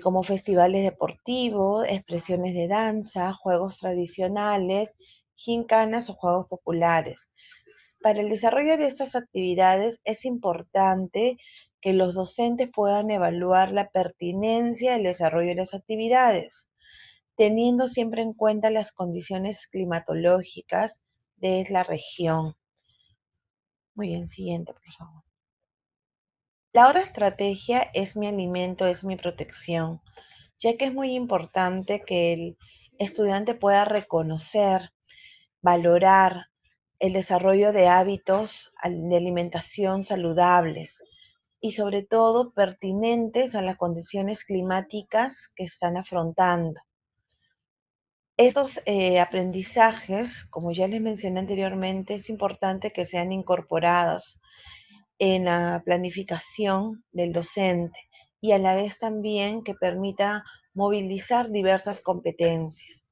Speaker 1: como festivales deportivos, expresiones de danza, juegos tradicionales, gincanas o juegos populares. Para el desarrollo de estas actividades es importante que los docentes puedan evaluar la pertinencia del desarrollo de las actividades, teniendo siempre en cuenta las condiciones climatológicas de la región. Muy bien, siguiente, por favor. La otra estrategia es mi alimento, es mi protección, ya que es muy importante que el estudiante pueda reconocer, valorar el desarrollo de hábitos de alimentación saludables y sobre todo pertinentes a las condiciones climáticas que están afrontando. Estos aprendizajes, como ya les mencioné anteriormente, es importante que sean incorporados en la planificación del docente y a la vez también que permita movilizar diversas competencias.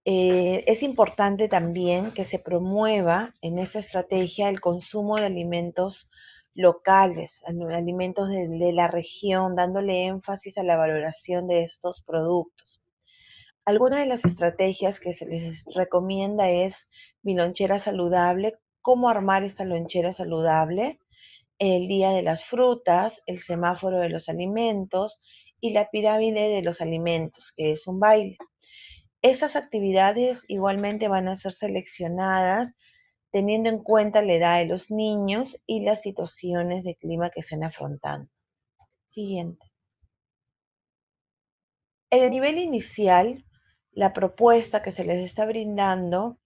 Speaker 1: Es importante también que se promueva en esa estrategia el consumo de alimentos locales, alimentos de la región, dándole énfasis a la valoración de estos productos. Algunas de las estrategias que se les recomienda es mi lonchera saludable, cómo armar esta lonchera saludable, el día de las frutas, el semáforo de los alimentos y la pirámide de los alimentos, que es un baile. Esas actividades igualmente van a ser seleccionadas teniendo en cuenta la edad de los niños y las situaciones de clima que estén afrontando. Siguiente. En el nivel inicial, la propuesta que se les está brindando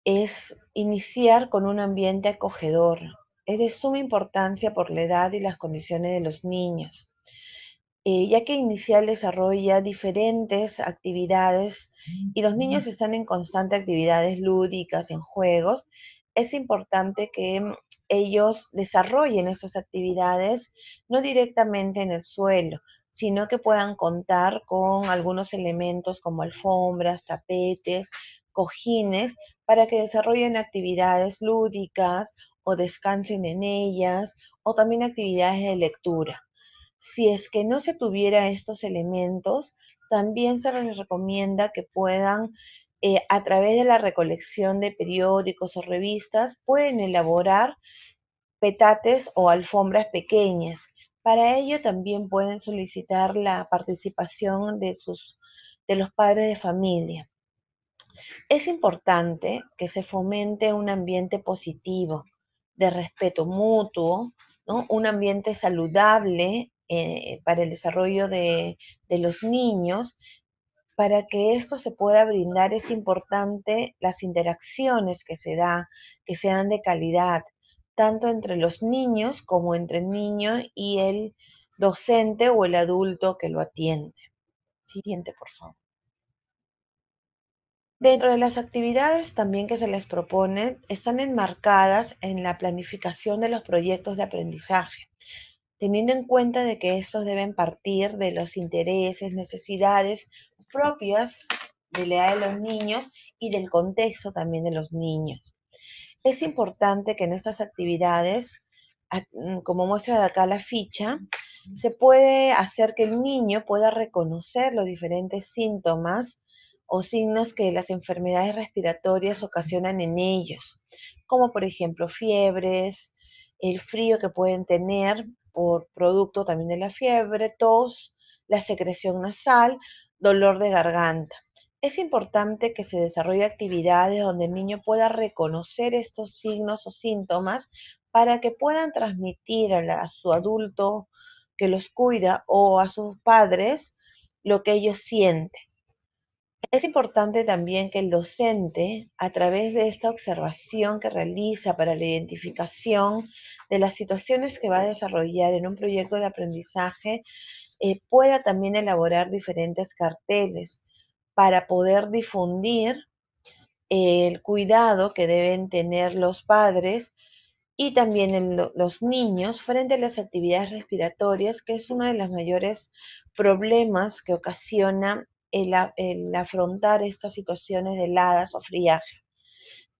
Speaker 1: es iniciar con un ambiente acogedor. Es de suma importancia por la edad y las condiciones de los niños, ya que inicial desarrolla diferentes actividades y los niños están en constante actividades lúdicas, en juegos. Es importante que ellos desarrollen esas actividades no directamente en el suelo, sino que puedan contar con algunos elementos como alfombras, tapetes, cojines, para que desarrollen actividades lúdicas o descansen en ellas, o también actividades de lectura. Si es que no se tuviera estos elementos, también se les recomienda que puedan, a través de la recolección de periódicos o revistas, pueden elaborar petates o alfombras pequeñas. Para ello también pueden solicitar la participación de los padres de familia. Es importante que se fomente un ambiente positivo, de respeto mutuo, ¿no? Un ambiente saludable para el desarrollo de los niños. Para que esto se pueda brindar es importante las interacciones que se da, que sean de calidad, tanto entre los niños como entre el niño y el docente o el adulto que lo atiende. Siguiente, por favor. Dentro de las actividades también que se les propone, están enmarcadas en la planificación de los proyectos de aprendizaje, teniendo en cuenta de que estos deben partir de los intereses, necesidades propias de la edad de los niños y del contexto también de los niños. Es importante que en estas actividades, como muestra acá la ficha, se puede hacer que el niño pueda reconocer los diferentes síntomas o signos que las enfermedades respiratorias ocasionan en ellos, como por ejemplo fiebres, el frío que pueden tener por producto también de la fiebre, tos, la secreción nasal, dolor de garganta. Es importante que se desarrolle actividades donde el niño pueda reconocer estos signos o síntomas para que puedan transmitir a su adulto que los cuida o a sus padres lo que ellos sienten. Es importante también que el docente, a través de esta observación que realiza para la identificación de las situaciones que va a desarrollar en un proyecto de aprendizaje, pueda también elaborar diferentes carteles para poder difundir el cuidado que deben tener los padres y también en los niños frente a las actividades respiratorias, que es uno de los mayores problemas que ocasiona el afrontar estas situaciones de heladas o friaje.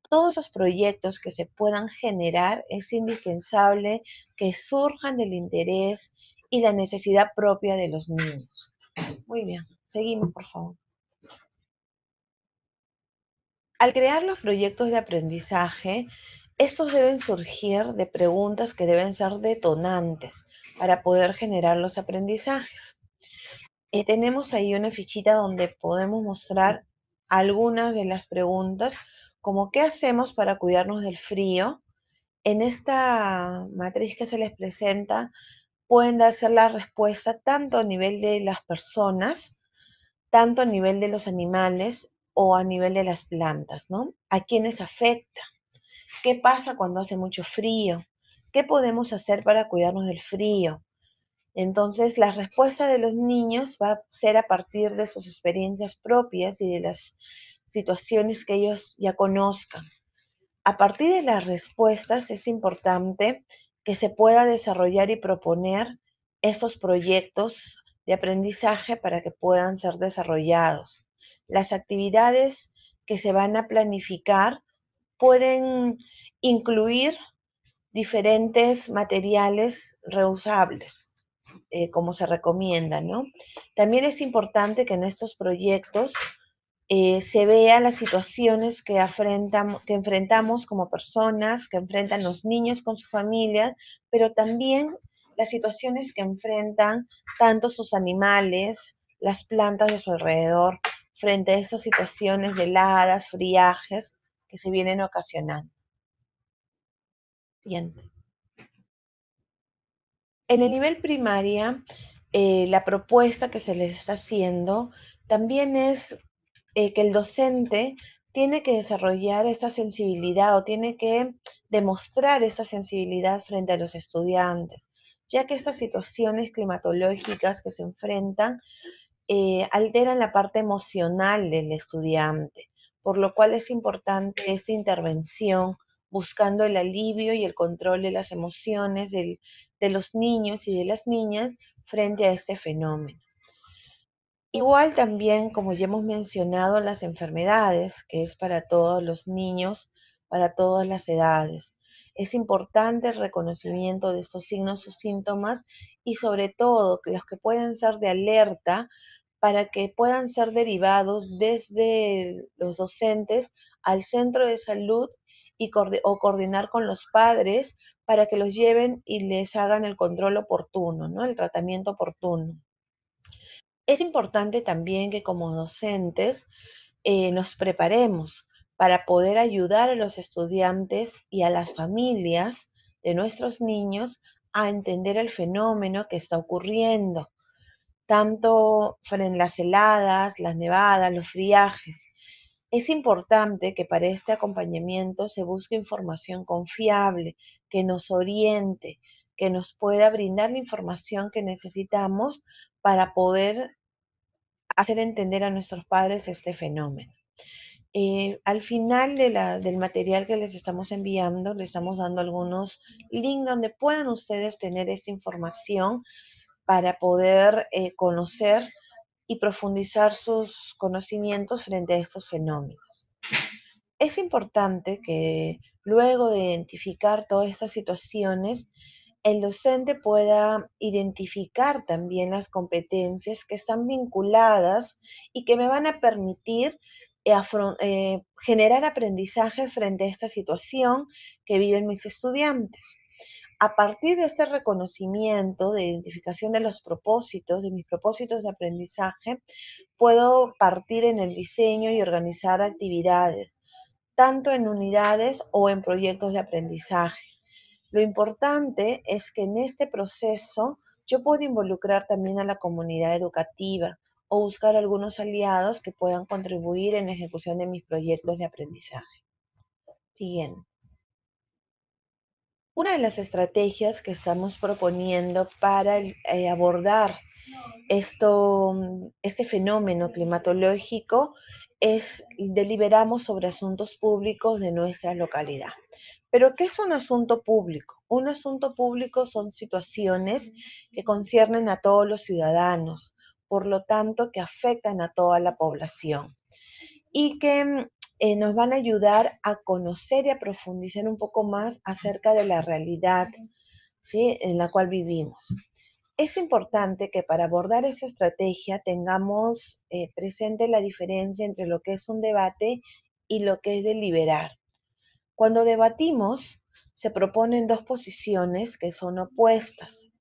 Speaker 1: Todos esos proyectos que se puedan generar es indispensable que surjan del interés y la necesidad propia de los niños. Muy bien, seguimos por favor. Al crear los proyectos de aprendizaje, estos deben surgir de preguntas que deben ser detonantes para poder generar los aprendizajes. Tenemos ahí una fichita donde podemos mostrar algunas de las preguntas, como ¿qué hacemos para cuidarnos del frío? En esta matriz que se les presenta, pueden darse la respuesta tanto a nivel de las personas, tanto a nivel de los animales o a nivel de las plantas, ¿no? ¿A quiénes afecta? ¿Qué pasa cuando hace mucho frío? ¿Qué podemos hacer para cuidarnos del frío? Entonces, la respuesta de los niños va a ser a partir de sus experiencias propias y de las situaciones que ellos ya conozcan. A partir de las respuestas es importante que se pueda desarrollar y proponer estos proyectos de aprendizaje para que puedan ser desarrollados. Las actividades que se van a planificar pueden incluir diferentes materiales reusables, como se recomienda, ¿no? También es importante que en estos proyectos se vean las situaciones que enfrentamos como personas, que enfrentan los niños con su familia, pero también las situaciones que enfrentan tanto sus animales, las plantas de su alrededor, frente a esas situaciones de heladas, friajes que se vienen ocasionando. Siguiente. En el nivel primaria, la propuesta que se les está haciendo también es que el docente tiene que desarrollar esta sensibilidad o tiene que demostrar esa sensibilidad frente a los estudiantes, ya que estas situaciones climatológicas que se enfrentan alteran la parte emocional del estudiante, por lo cual es importante esta intervención buscando el alivio y el control de las emociones de los niños y de las niñas frente a este fenómeno. Igual también, como ya hemos mencionado, las enfermedades, que es para todos los niños, para todas las edades. Es importante el reconocimiento de estos signos o síntomas y sobre todo que los que pueden ser de alerta para que puedan ser derivados desde los docentes al centro de salud o coordinar con los padres para que los lleven y les hagan el control oportuno, ¿no? El tratamiento oportuno. Es importante también que como docentes nos preparemos para poder ayudar a los estudiantes y a las familias de nuestros niños a entender el fenómeno que está ocurriendo, tanto en las heladas, las nevadas, los friajes. Es importante que para este acompañamiento se busque información confiable, que nos oriente, que nos pueda brindar la información que necesitamos para poder hacer entender a nuestros padres este fenómeno. Al final del material que les estamos enviando, les estamos dando algunos links donde puedan ustedes tener esta información para poder conocer y profundizar sus conocimientos frente a estos fenómenos. Es importante que luego de identificar todas estas situaciones, el docente pueda identificar también las competencias que están vinculadas y que me van a permitir generar aprendizaje frente a esta situación que viven mis estudiantes. A partir de este reconocimiento, de identificación de los propósitos, de mis propósitos de aprendizaje, puedo partir en el diseño y organizar actividades, tanto en unidades o en proyectos de aprendizaje. Lo importante es que en este proceso yo puedo involucrar también a la comunidad educativa o buscar algunos aliados que puedan contribuir en la ejecución de mis proyectos de aprendizaje. Siguiente. Una de las estrategias que estamos proponiendo para abordar este fenómeno climatológico es deliberamos sobre asuntos públicos de nuestra localidad. Pero, ¿qué es un asunto público? Un asunto público son situaciones que conciernen a todos los ciudadanos, por lo tanto, que afectan a toda la población y que nos van a ayudar a conocer y a profundizar un poco más acerca de la realidad, ¿sí?, en la cual vivimos. Es importante que para abordar esa estrategia tengamos presente la diferencia entre lo que es un debate y lo que es deliberar. Cuando debatimos, se proponen dos posiciones que son opuestas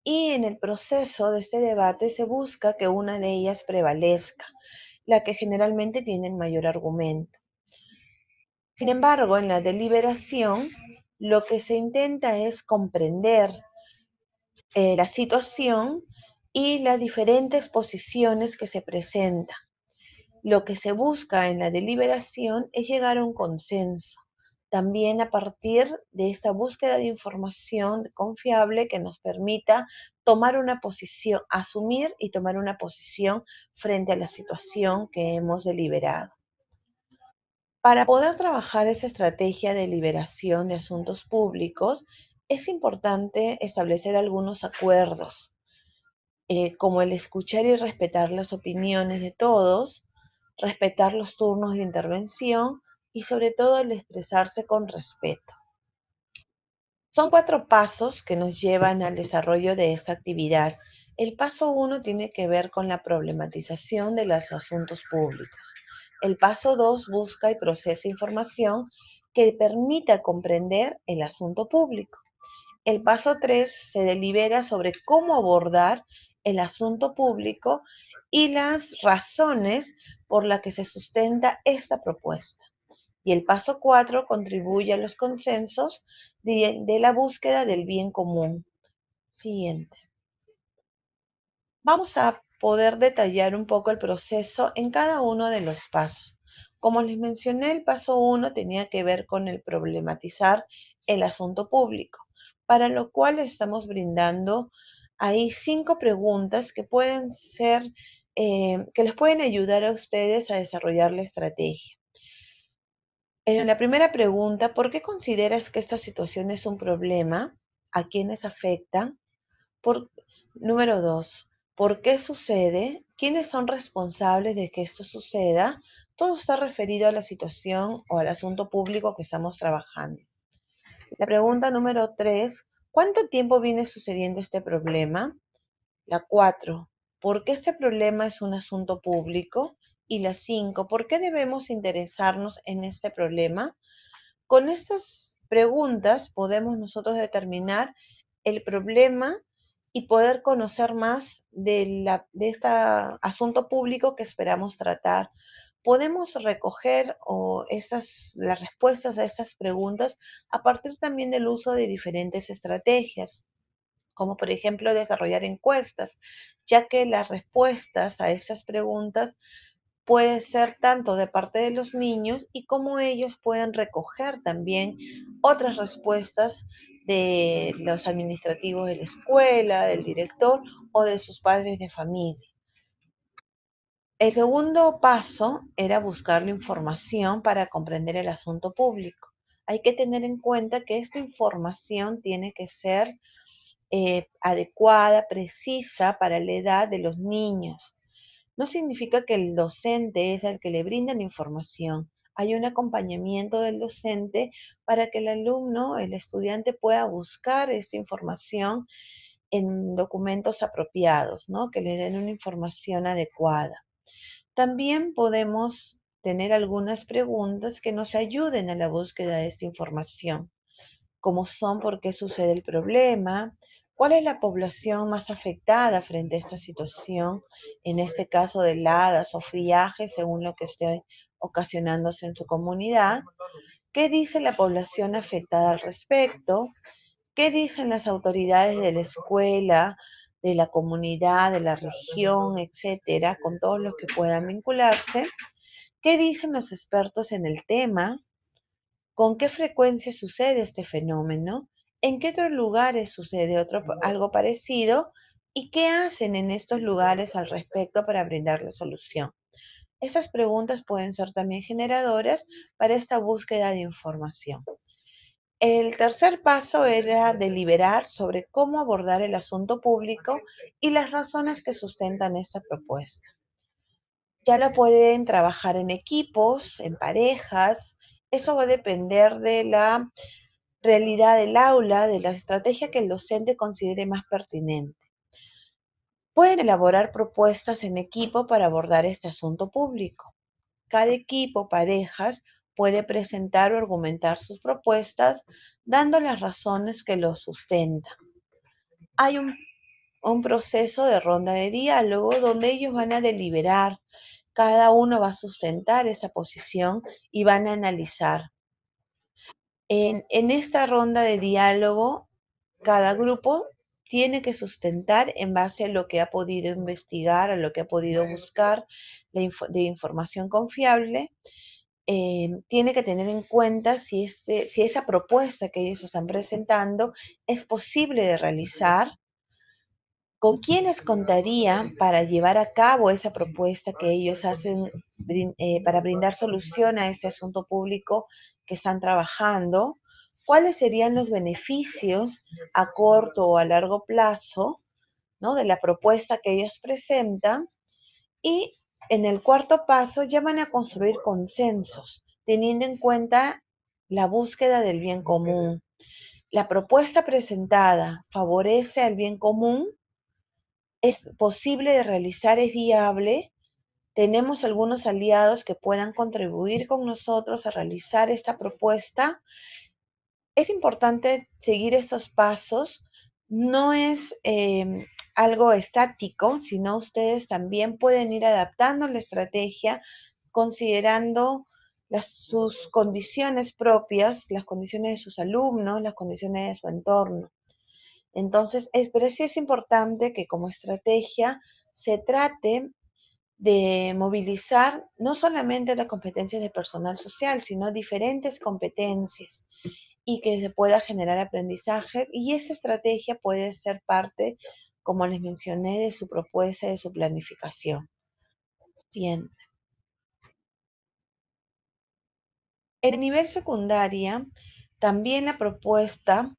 Speaker 1: y en el proceso de este debate se busca que una de ellas prevalezca, la que generalmente tiene el mayor argumento. Sin embargo, en la deliberación, lo que se intenta es comprender la situación y las diferentes posiciones que se presentan. Lo que se busca en la deliberación es llegar a un consenso, también a partir de esta búsqueda de información confiable que nos permita tomar una posición, asumir y tomar una posición frente a la situación que hemos deliberado. Para poder trabajar esa estrategia de liberación de asuntos públicos, es importante establecer algunos acuerdos, como el escuchar y respetar las opiniones de todos, respetar los turnos de intervención y sobre todo el expresarse con respeto. Son 4 pasos que nos llevan al desarrollo de esta actividad. El paso 1 tiene que ver con la problematización de los asuntos públicos. El paso 2 busca y procesa información que permita comprender el asunto público. El paso 3 se delibera sobre cómo abordar el asunto público y las razones por las que se sustenta esta propuesta. Y el paso 4 contribuye a los consensos de la búsqueda del bien común. Siguiente. Vamos a poder detallar un poco el proceso en cada uno de los pasos. Como les mencioné, el paso 1 tenía que ver con el problematizar el asunto público, para lo cual estamos brindando ahí 5 preguntas que pueden ser, que les pueden ayudar a ustedes a desarrollar la estrategia. La primera pregunta, ¿por qué consideras que esta situación es un problema? ¿A quiénes afecta? Por, número 2, ¿por qué sucede? ¿Quiénes son responsables de que esto suceda? Todo está referido a la situación o al asunto público que estamos trabajando. La pregunta número 3, ¿cuánto tiempo viene sucediendo este problema? La 4, ¿por qué este problema es un asunto público? Y la 5, ¿por qué debemos interesarnos en este problema? Con estas preguntas podemos nosotros determinar el problema y poder conocer más de este asunto público que esperamos tratar. Podemos recoger las respuestas a estas preguntas a partir también del uso de diferentes estrategias, como por ejemplo desarrollar encuestas, ya que las respuestas a esas preguntas puede ser tanto de parte de los niños y como ellos pueden recoger también otras respuestas de los administrativos de la escuela, del director o de sus padres de familia. El segundo paso era buscar la información para comprender el asunto público. Hay que tener en cuenta que esta información tiene que ser adecuada, precisa para la edad de los niños. No significa que el docente es el que le brinda la información. Hay un acompañamiento del docente para que el alumno, el estudiante pueda buscar esta información en documentos apropiados, ¿no? Que le den una información adecuada. También podemos tener algunas preguntas que nos ayuden a la búsqueda de esta información. como son por qué sucede el problema, cuál es la población más afectada frente a esta situación, en este caso de heladas o friajes, según lo que esté ocasionándose en su comunidad, qué dice la población afectada al respecto, qué dicen las autoridades de la escuela, de la comunidad, de la región, etcétera, con todos los que puedan vincularse, qué dicen los expertos en el tema, con qué frecuencia sucede este fenómeno, en qué otros lugares sucede algo parecido y qué hacen en estos lugares al respecto para brindar la solución. Esas preguntas pueden ser también generadoras para esta búsqueda de información. El tercer paso era deliberar sobre cómo abordar el asunto público y las razones que sustentan esta propuesta. Ya lo pueden trabajar en equipos, en parejas. Eso va a depender de la realidad del aula, de la estrategia que el docente considere más pertinente. Pueden elaborar propuestas en equipo para abordar este asunto público. Cada equipo, parejas, puede presentar o argumentar sus propuestas dando las razones que lo sustentan. Hay un proceso de ronda de diálogo donde ellos van a deliberar, cada uno va a sustentar esa posición y van a analizar. En esta ronda de diálogo, cada grupo tiene que sustentar en base a lo que ha podido investigar, a lo que ha podido buscar de información confiable. Tiene que tener en cuenta si esa propuesta que ellos están presentando es posible de realizar, con quiénes contarían para llevar a cabo esa propuesta que ellos hacen para brindar solución a este asunto público que están trabajando, cuáles serían los beneficios a corto o a largo plazo, ¿no?, de la propuesta que ellos presentan. Y en el cuarto paso ya van a construir consensos, teniendo en cuenta la búsqueda del bien común. La propuesta presentada favorece al bien común, es posible de realizar, es viable. Tenemos algunos aliados que puedan contribuir con nosotros a realizar esta propuesta. Es importante seguir esos pasos. No es algo estático, sino ustedes también pueden ir adaptando la estrategia considerando sus condiciones propias, las condiciones de sus alumnos, las condiciones de su entorno. Entonces, pero sí es importante que como estrategia se trate de movilizar no solamente las competencias de personal social, sino diferentes competencias y que se pueda generar aprendizajes. Y esa estrategia puede ser parte, como les mencioné, de su propuesta, de su planificación. Bien. En nivel secundaria, también la propuesta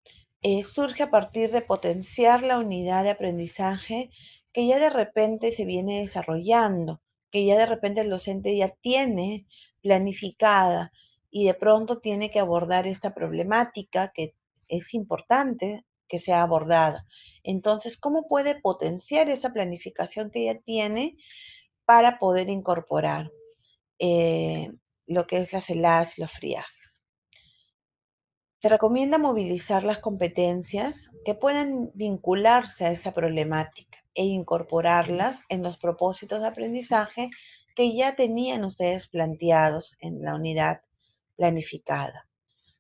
Speaker 1: surge a partir de potenciar la unidad de aprendizaje que ya de repente se viene desarrollando, que ya de repente el docente ya tiene planificada y de pronto tiene que abordar esta problemática que es importante que sea abordada. Entonces, ¿cómo puede potenciar esa planificación que ya tiene para poder incorporar lo que es las heladas y los friajes? Se recomienda movilizar las competencias que pueden vincularse a esta problemática e incorporarlas en los propósitos de aprendizaje que ya tenían ustedes planteados en la unidad planificada.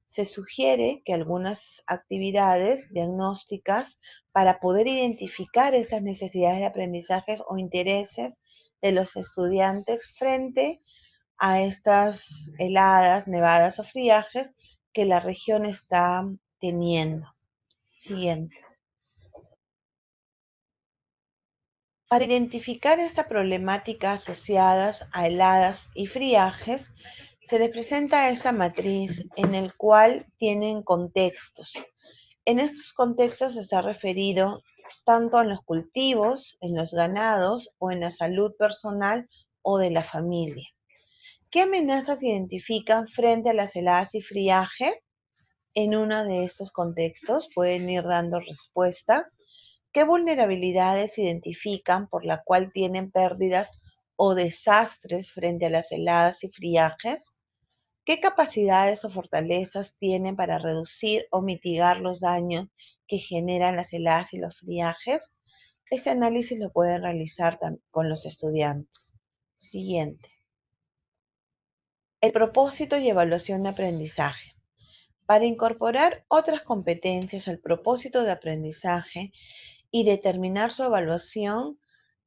Speaker 1: Se sugiere que algunas actividades diagnósticas para poder identificar esas necesidades de aprendizajes o intereses de los estudiantes frente a estas heladas, nevadas o friajes que la región está teniendo. Siguiente. Para identificar esta problemática asociadas a heladas y friajes, se les presenta esta matriz en el cual tienen contextos. En estos contextos está referido tanto en los cultivos, en los ganados o en la salud personal o de la familia. ¿Qué amenazas se identifican frente a las heladas y friaje? En uno de estos contextos pueden ir dando respuesta. ¿Qué vulnerabilidades identifican por la cual tienen pérdidas o desastres frente a las heladas y friajes? ¿Qué capacidades o fortalezas tienen para reducir o mitigar los daños que generan las heladas y los friajes? Ese análisis lo pueden realizar con los estudiantes. Siguiente. El propósito y evaluación de aprendizaje. Para incorporar otras competencias al propósito de aprendizaje y determinar su evaluación,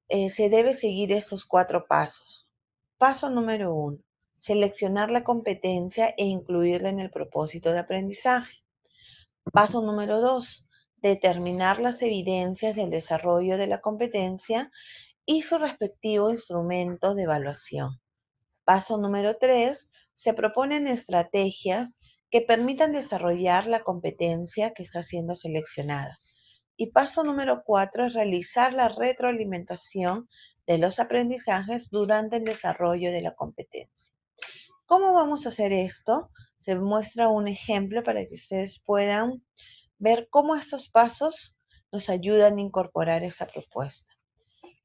Speaker 1: se debe seguir estos 4 pasos. Paso número 1. Seleccionar la competencia e incluirla en el propósito de aprendizaje. Paso número 2. Determinar las evidencias del desarrollo de la competencia y su respectivo instrumento de evaluación. Paso número 3. Se proponen estrategias que permitan desarrollar la competencia que está siendo seleccionada. Y paso número 4 es realizar la retroalimentación de los aprendizajes durante el desarrollo de la competencia. ¿Cómo vamos a hacer esto? Se muestra un ejemplo para que ustedes puedan ver cómo estos pasos nos ayudan a incorporar esta propuesta.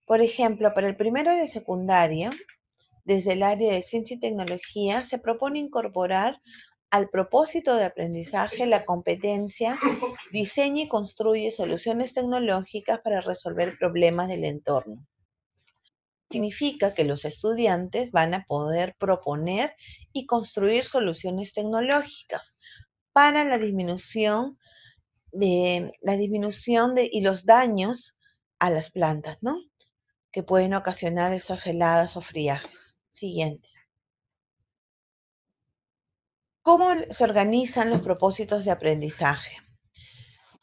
Speaker 1: Por ejemplo, para el primero de secundaria, desde el área de ciencia y tecnología, se propone incorporar al propósito de aprendizaje la competencia diseña y construye soluciones tecnológicas para resolver problemas del entorno. Significa que los estudiantes van a poder proponer y construir soluciones tecnológicas para la disminución y los daños a las plantas, ¿no? Que pueden ocasionar esas heladas o friajes. Siguiente. ¿Cómo se organizan los propósitos de aprendizaje?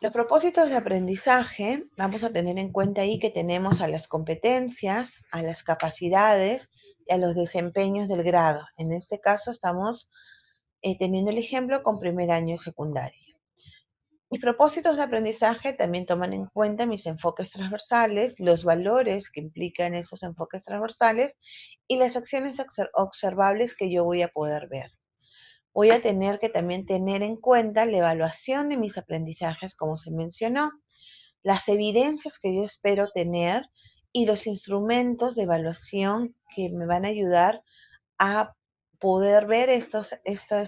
Speaker 1: Los propósitos de aprendizaje, vamos a tener en cuenta ahí que tenemos a las competencias, a las capacidades y a los desempeños del grado. En este caso estamos teniendo el ejemplo con primer año de secundaria. Mis propósitos de aprendizaje también toman en cuenta mis enfoques transversales, los valores que implican esos enfoques transversales y las acciones observables que yo voy a poder ver. Voy a tener que también tener en cuenta la evaluación de mis aprendizajes, como se mencionó, las evidencias que yo espero tener y los instrumentos de evaluación que me van a ayudar a poder ver este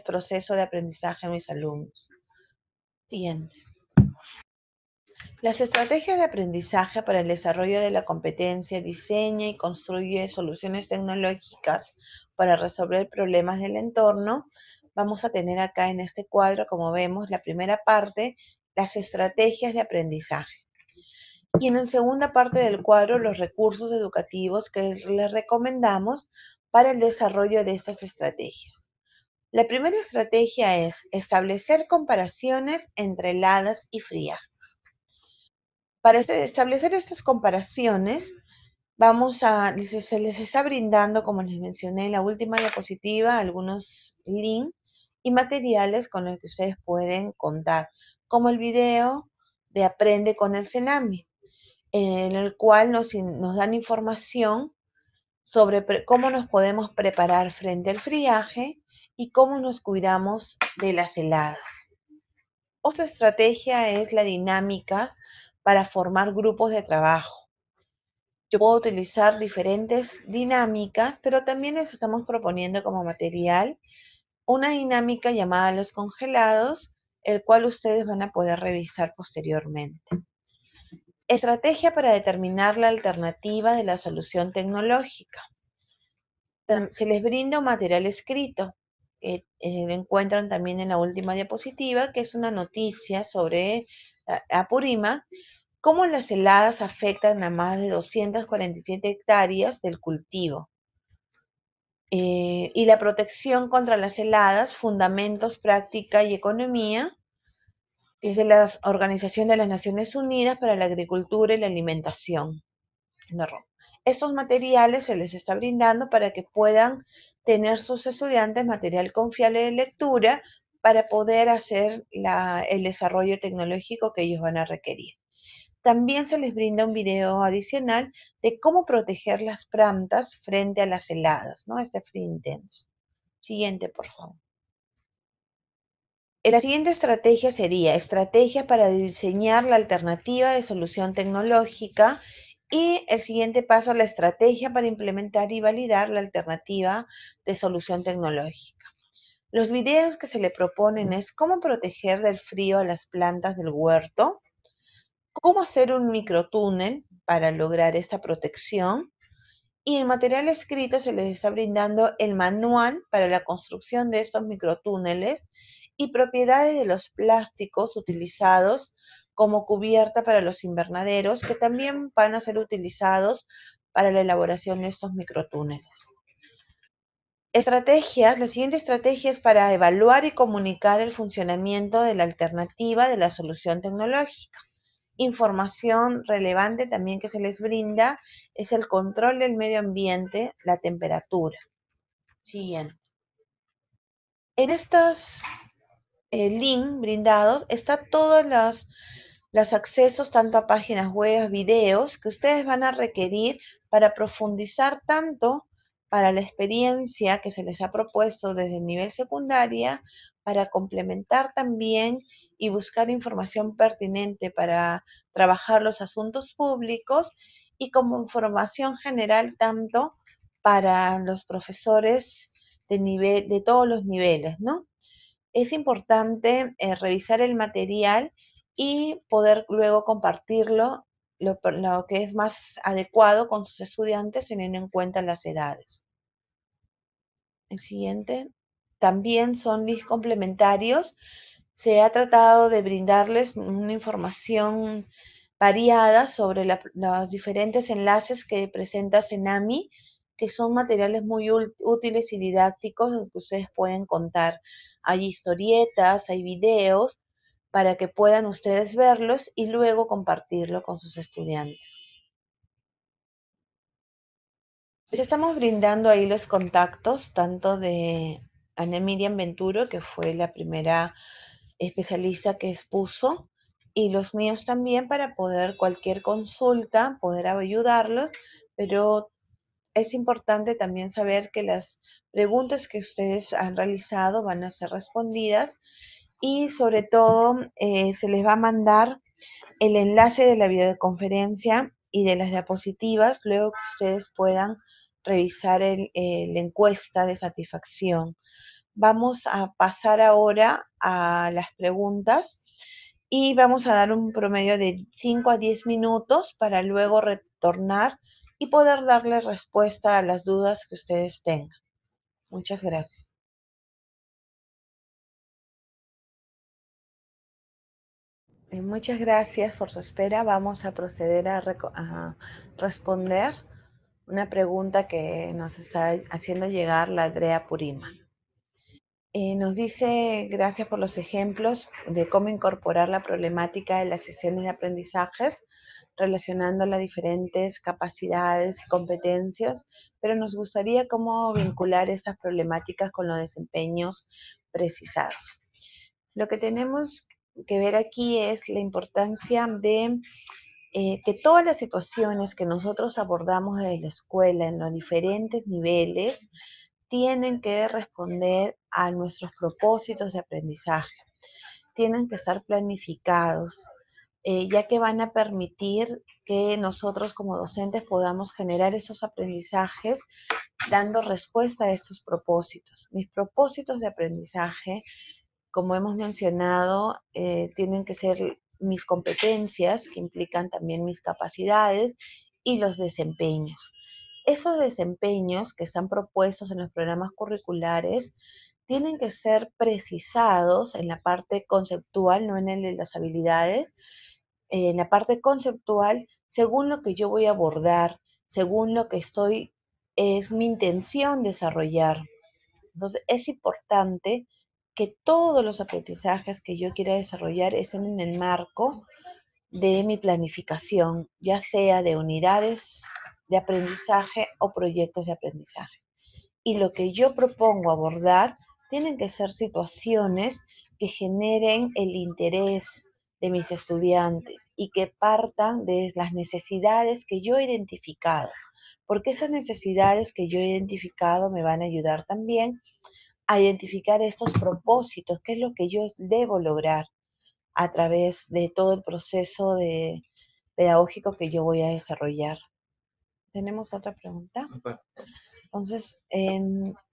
Speaker 1: proceso de aprendizaje de mis alumnos. Siguiente. Las estrategias de aprendizaje para el desarrollo de la competencia diseña y construye soluciones tecnológicas para resolver problemas del entorno. Vamos a tener acá en este cuadro, como vemos, la primera parte, las estrategias de aprendizaje. Y en la segunda parte del cuadro, los recursos educativos que les recomendamos para el desarrollo de estas estrategias. La primera estrategia es establecer comparaciones entre heladas y friajes. Para establecer estas comparaciones, se les está brindando, como les mencioné en la última diapositiva, algunos links y materiales con los que ustedes pueden contar, como el video de Aprende con el Cenami, en el cual nos dan información sobre cómo nos podemos preparar frente al friaje y cómo nos cuidamos de las heladas. Otra estrategia es la dinámica para formar grupos de trabajo. Yo puedo utilizar diferentes dinámicas, pero también les estamos proponiendo como material una dinámica llamada los congelados, el cual ustedes van a poder revisar posteriormente. Estrategia para determinar la alternativa de la solución tecnológica. Se les brinda un material escrito. Lo encuentran también en la última diapositiva, que es una noticia sobre Apurímac, cómo las heladas afectan a más de 247 hectáreas del cultivo. Y la protección contra las heladas, fundamentos, práctica y economía, es de la Organización de las Naciones Unidas para la Agricultura y la Alimentación. Estos materiales se les está brindando para que puedan tener sus estudiantes material confiable de lectura para poder hacer el desarrollo tecnológico que ellos van a requerir. También se les brinda un video adicional de cómo proteger las plantas frente a las heladas, ¿no? Este frío intenso. Siguiente, por favor. La siguiente estrategia sería estrategia para diseñar la alternativa de solución tecnológica y el siguiente paso, la estrategia para implementar y validar la alternativa de solución tecnológica. Los videos que se le proponen es cómo proteger del frío a las plantas del huerto, cómo hacer un microtúnel para lograr esta protección, y en material escrito se les está brindando el manual para la construcción de estos microtúneles y propiedades de los plásticos utilizados como cubierta para los invernaderos, que también van a ser utilizados para la elaboración de estos microtúneles. La siguiente estrategia es para evaluar y comunicar el funcionamiento de la alternativa de la solución tecnológica. Información relevante también que se les brinda es el control del medio ambiente, la temperatura. Siguiente. En estos links brindados está todos los accesos tanto a páginas web, videos que ustedes van a requerir para profundizar tanto para la experiencia que se les ha propuesto desde el nivel secundaria, para complementar también y buscar información pertinente para trabajar los asuntos públicos y como información general tanto para los profesores de todos los niveles, ¿no? Es importante revisar el material y poder luego compartirlo lo que es más adecuado con sus estudiantes teniendo en cuenta las edades. El siguiente. También son links complementarios. Se ha tratado de brindarles una información variada sobre los diferentes enlaces que presenta Senami, que son materiales muy útiles y didácticos que ustedes pueden contar. Hay historietas, hay videos para que puedan ustedes verlos y luego compartirlo con sus estudiantes. Les estamos brindando ahí los contactos tanto de Ana Miriam Venturo, que fue la primera especialista que expuso, y los míos también para poder cualquier consulta, poder ayudarlos, pero es importante también saber que las preguntas que ustedes han realizado van a ser respondidas y sobre todo se les va a mandar el enlace de la videoconferencia y de las diapositivas, luego que ustedes puedan revisar la encuesta de satisfacción. Vamos a pasar ahora a las preguntas y vamos a dar un promedio de 5 a 10 minutos para luego retornar y poder darle respuesta a las dudas que ustedes tengan. Muchas gracias. Muchas gracias por su espera. Vamos a proceder a responder una pregunta que nos está haciendo llegar la Andrea Purima. Nos dice, gracias por los ejemplos de cómo incorporar la problemática de las sesiones de aprendizajes, relacionando las diferentes capacidades y competencias, pero nos gustaría cómo vincular esas problemáticas con los desempeños precisados. Lo que tenemos que ver aquí es la importancia de que todas las situaciones que nosotros abordamos desde la escuela en los diferentes niveles tienen que responder a nuestros propósitos de aprendizaje, tienen que estar planificados, ya que van a permitir que nosotros como docentes podamos generar esos aprendizajes dando respuesta a estos propósitos. Mis propósitos de aprendizaje, como hemos mencionado, tienen que ser mis competencias, que implican también mis capacidades y los desempeños. Esos desempeños que están propuestos en los programas curriculares tienen que ser precisados en la parte conceptual, no en el de las habilidades, en la parte conceptual, según lo que yo voy a abordar, según lo que es mi intención desarrollar. Entonces, es importante que todos los aprendizajes que yo quiera desarrollar estén en el marco de mi planificación, ya sea de unidades de aprendizaje o proyectos de aprendizaje. Y lo que yo propongo abordar tienen que ser situaciones que generen el interés de mis estudiantes y que partan de las necesidades que yo he identificado, porque esas necesidades que yo he identificado me van a ayudar también a identificar estos propósitos, qué es lo que yo debo lograr a través de todo el proceso pedagógico que yo voy a desarrollar. ¿Tenemos otra pregunta? Entonces,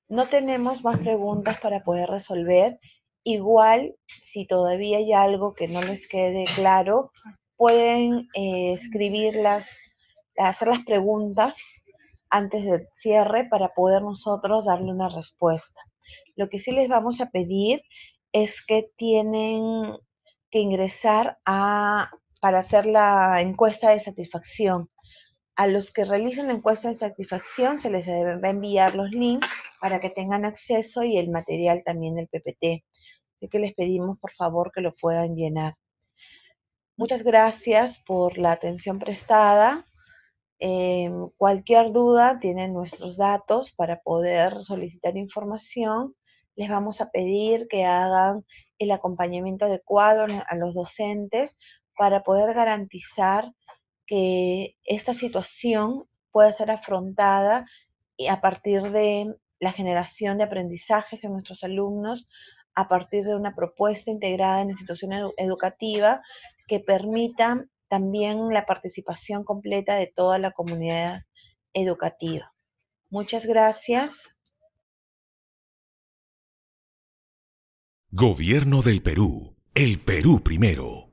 Speaker 1: No tenemos más preguntas para poder resolver. Igual, si todavía hay algo que no les quede claro, pueden escribirlas, hacer las preguntas antes del cierre para poder nosotros darle una respuesta. Lo que sí les vamos a pedir es que tienen que ingresar para hacer la encuesta de satisfacción. A los que realicen la encuesta de satisfacción se les va a enviar los links para que tengan acceso y el material también del PPT. Así que les pedimos por favor que lo puedan llenar. Muchas gracias por la atención prestada. Cualquier duda tienen nuestros datos para poder solicitar información. Les vamos a pedir que hagan el acompañamiento adecuado a los docentes para poder garantizar que esta situación pueda ser afrontada y a partir de la generación de aprendizajes en nuestros alumnos, a partir de una propuesta integrada en la institución educativa que permita también la participación completa de toda la comunidad educativa. Muchas gracias.
Speaker 3: Gobierno del Perú. El Perú primero.